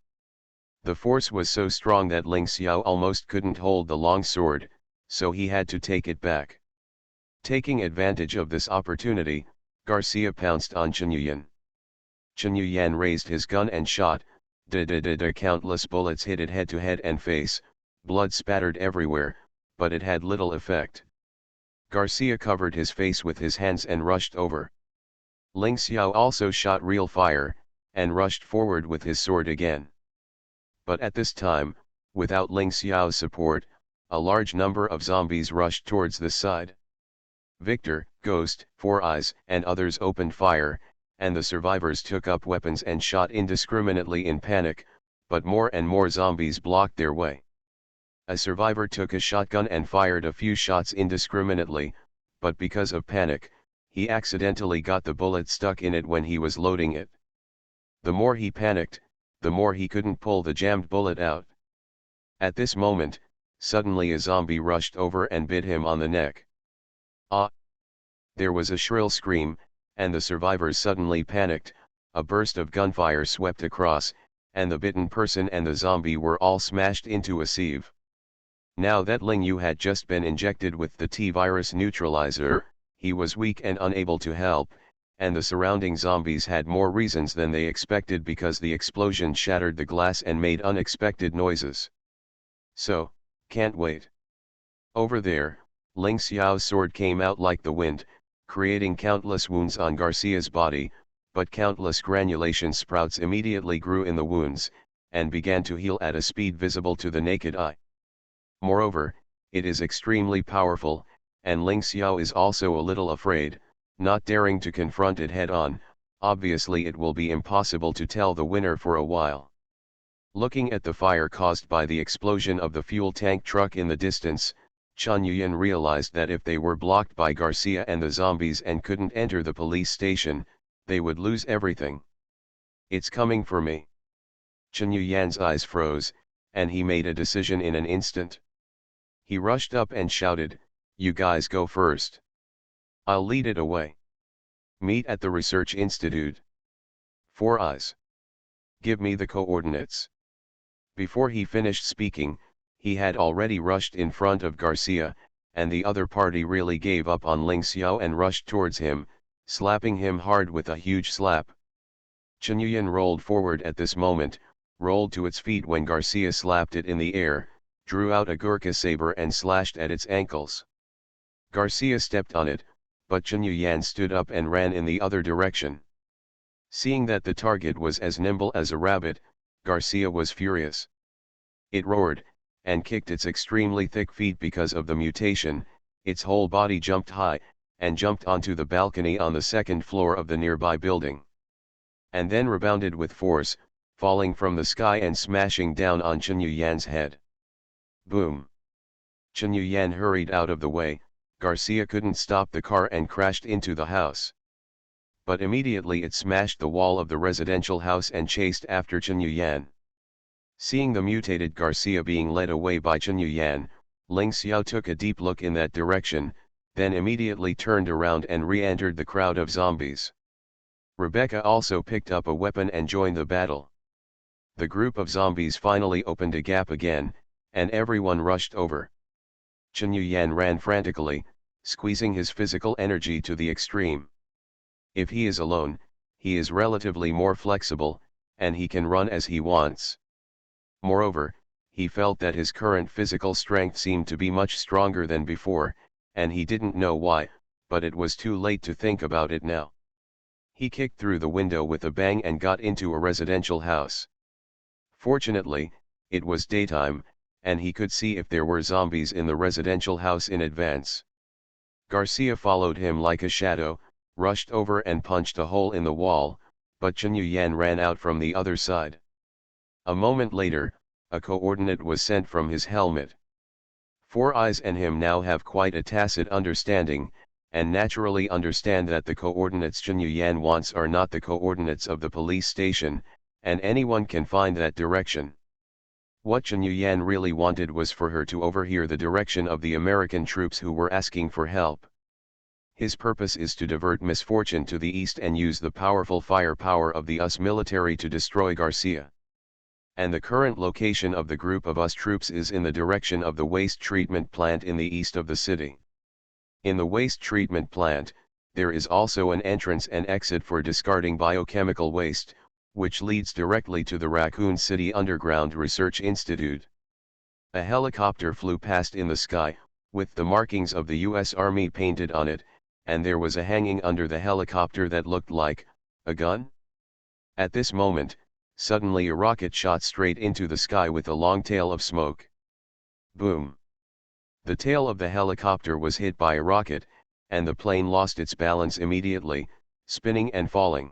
[SPEAKER 1] The force was so strong that Ling Xiao almost couldn't hold the long sword, so he had to take it back. Taking advantage of this opportunity, Garcia pounced on Chen Yuyan. Chen Yuyan raised his gun and shot, countless bullets hit it head to head and face, blood spattered everywhere, but it had little effect. Garcia covered his face with his hands and rushed over. Ling Xiao also shot real fire, and rushed forward with his sword again. But at this time, without Ling Xiao's support, a large number of zombies rushed towards the side. Victor, Ghost, Four Eyes, and others opened fire, and the survivors took up weapons and shot indiscriminately in panic, but more and more zombies blocked their way. A survivor took a shotgun and fired a few shots indiscriminately, but because of panic, he accidentally got the bullet stuck in it when he was loading it. The more he panicked, the more he couldn't pull the jammed bullet out. At this moment, suddenly a zombie rushed over and bit him on the neck. Ah! There was a shrill scream, and the survivors suddenly panicked, a burst of gunfire swept across, and the bitten person and the zombie were all smashed into a sieve. Now that Ling Yu had just been injected with the T-virus neutralizer, he was weak and unable to help, and the surrounding zombies had more reasons than they expected because the explosion shattered the glass and made unexpected noises. So, can't wait. Over there, Ling Xiao's sword came out like the wind, creating countless wounds on Garcia's body, but countless granulation sprouts immediately grew in the wounds, and began to heal at a speed visible to the naked eye. Moreover, it is extremely powerful, and Ling Xiao is also a little afraid, not daring to confront it head-on. Obviously it will be impossible to tell the winner for a while. Looking at the fire caused by the explosion of the fuel tank truck in the distance, Chen Yuyan realized that if they were blocked by Garcia and the zombies and couldn't enter the police station, they would lose everything. It's coming for me. Chen Yuyan's eyes froze, and he made a decision in an instant. He rushed up and shouted, "You guys go first. I'll lead it away. Meet at the research institute. Four Eyes. Give me the coordinates." Before he finished speaking, he had already rushed in front of Garcia, and the other party really gave up on Ling Xiao and rushed towards him, slapping him hard with a huge slap. Chen Yuyan rolled forward at this moment, rolled to its feet when Garcia slapped it in the air, drew out a Gurkha saber and slashed at its ankles. Garcia stepped on it, but Chen Yuyan stood up and ran in the other direction. Seeing that the target was as nimble as a rabbit, Garcia was furious. It roared, and kicked its extremely thick feet because of the mutation. Its whole body jumped high, and jumped onto the balcony on the second floor of the nearby building. And then rebounded with force, falling from the sky and smashing down on Chen Yuyan's head. Boom! Chen Yuyan hurried out of the way. Garcia couldn't stop the car and crashed into the house. But immediately it smashed the wall of the residential house and chased after Chen Yuyan. Seeing the mutated Garcia being led away by Chen Yuyan, Ling Xiao took a deep look in that direction, then immediately turned around and re-entered the crowd of zombies. Rebecca also picked up a weapon and joined the battle. The group of zombies finally opened a gap again, and everyone rushed over. Chen Yuyan ran frantically, squeezing his physical energy to the extreme. If he is alone, he is relatively more flexible, and he can run as he wants. Moreover, he felt that his current physical strength seemed to be much stronger than before, and he didn't know why, but it was too late to think about it now. He kicked through the window with a bang and got into a residential house. Fortunately, it was daytime, and he could see if there were zombies in the residential house in advance. Garcia followed him like a shadow, rushed over and punched a hole in the wall, but Chen Yuyan ran out from the other side. A moment later, a coordinate was sent from his helmet. Four Eyes and him now have quite a tacit understanding, and naturally understand that the coordinates Chen Yuyan wants are not the coordinates of the police station, and anyone can find that direction. What Chen Yuyan really wanted was for her to overhear the direction of the American troops who were asking for help. His purpose is to divert misfortune to the east and use the powerful firepower of the US military to destroy Garcia. And the current location of the group of US troops is in the direction of the waste treatment plant in the east of the city. In the waste treatment plant, there is also an entrance and exit for discarding biochemical waste, which leads directly to the Raccoon City Underground Research Institute. A helicopter flew past in the sky, with the markings of the US Army painted on it, and there was a hanging under the helicopter that looked like a gun. At this moment, suddenly a rocket shot straight into the sky with a long tail of smoke. Boom! The tail of the helicopter was hit by a rocket, and the plane lost its balance immediately, spinning and falling.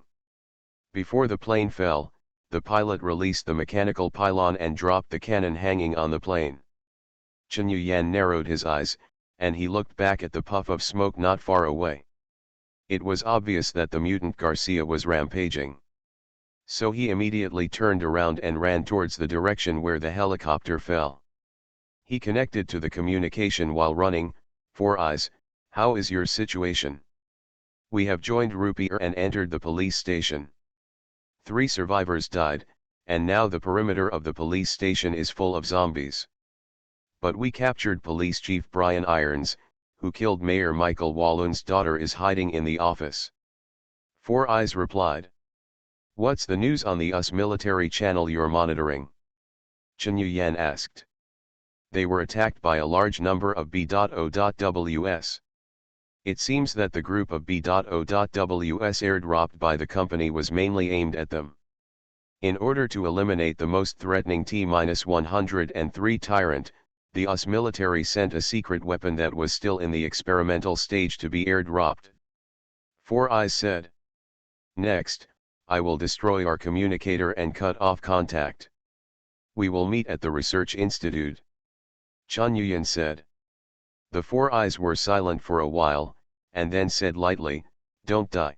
[SPEAKER 1] Before the plane fell, the pilot released the mechanical pylon and dropped the cannon hanging on the plane. Chen Yuyan narrowed his eyes, and he looked back at the puff of smoke not far away. It was obvious that the mutant Garcia was rampaging. So he immediately turned around and ran towards the direction where the helicopter fell. He connected to the communication while running. Four Eyes, how is your situation? We have joined Rupier and entered the police station. 3 survivors died, and now the perimeter of the police station is full of zombies. But we captured Police Chief Brian Irons, who killed Mayor Michael Walloon's daughter, is hiding in the office. Four Eyes replied. What's the news on the US military channel you're monitoring? Chen Yuyan asked. They were attacked by a large number of B.O.Ws. It seems that the group of B.O.Ws airdropped by the company was mainly aimed at them. In order to eliminate the most threatening T-103 Tyrant, the US military sent a secret weapon that was still in the experimental stage to be airdropped. Four Eyes said. Next, I will destroy our communicator and cut off contact. We will meet at the research institute. Chen Yuyan said. The Four Eyes were silent for a while, and then said lightly, Don't die.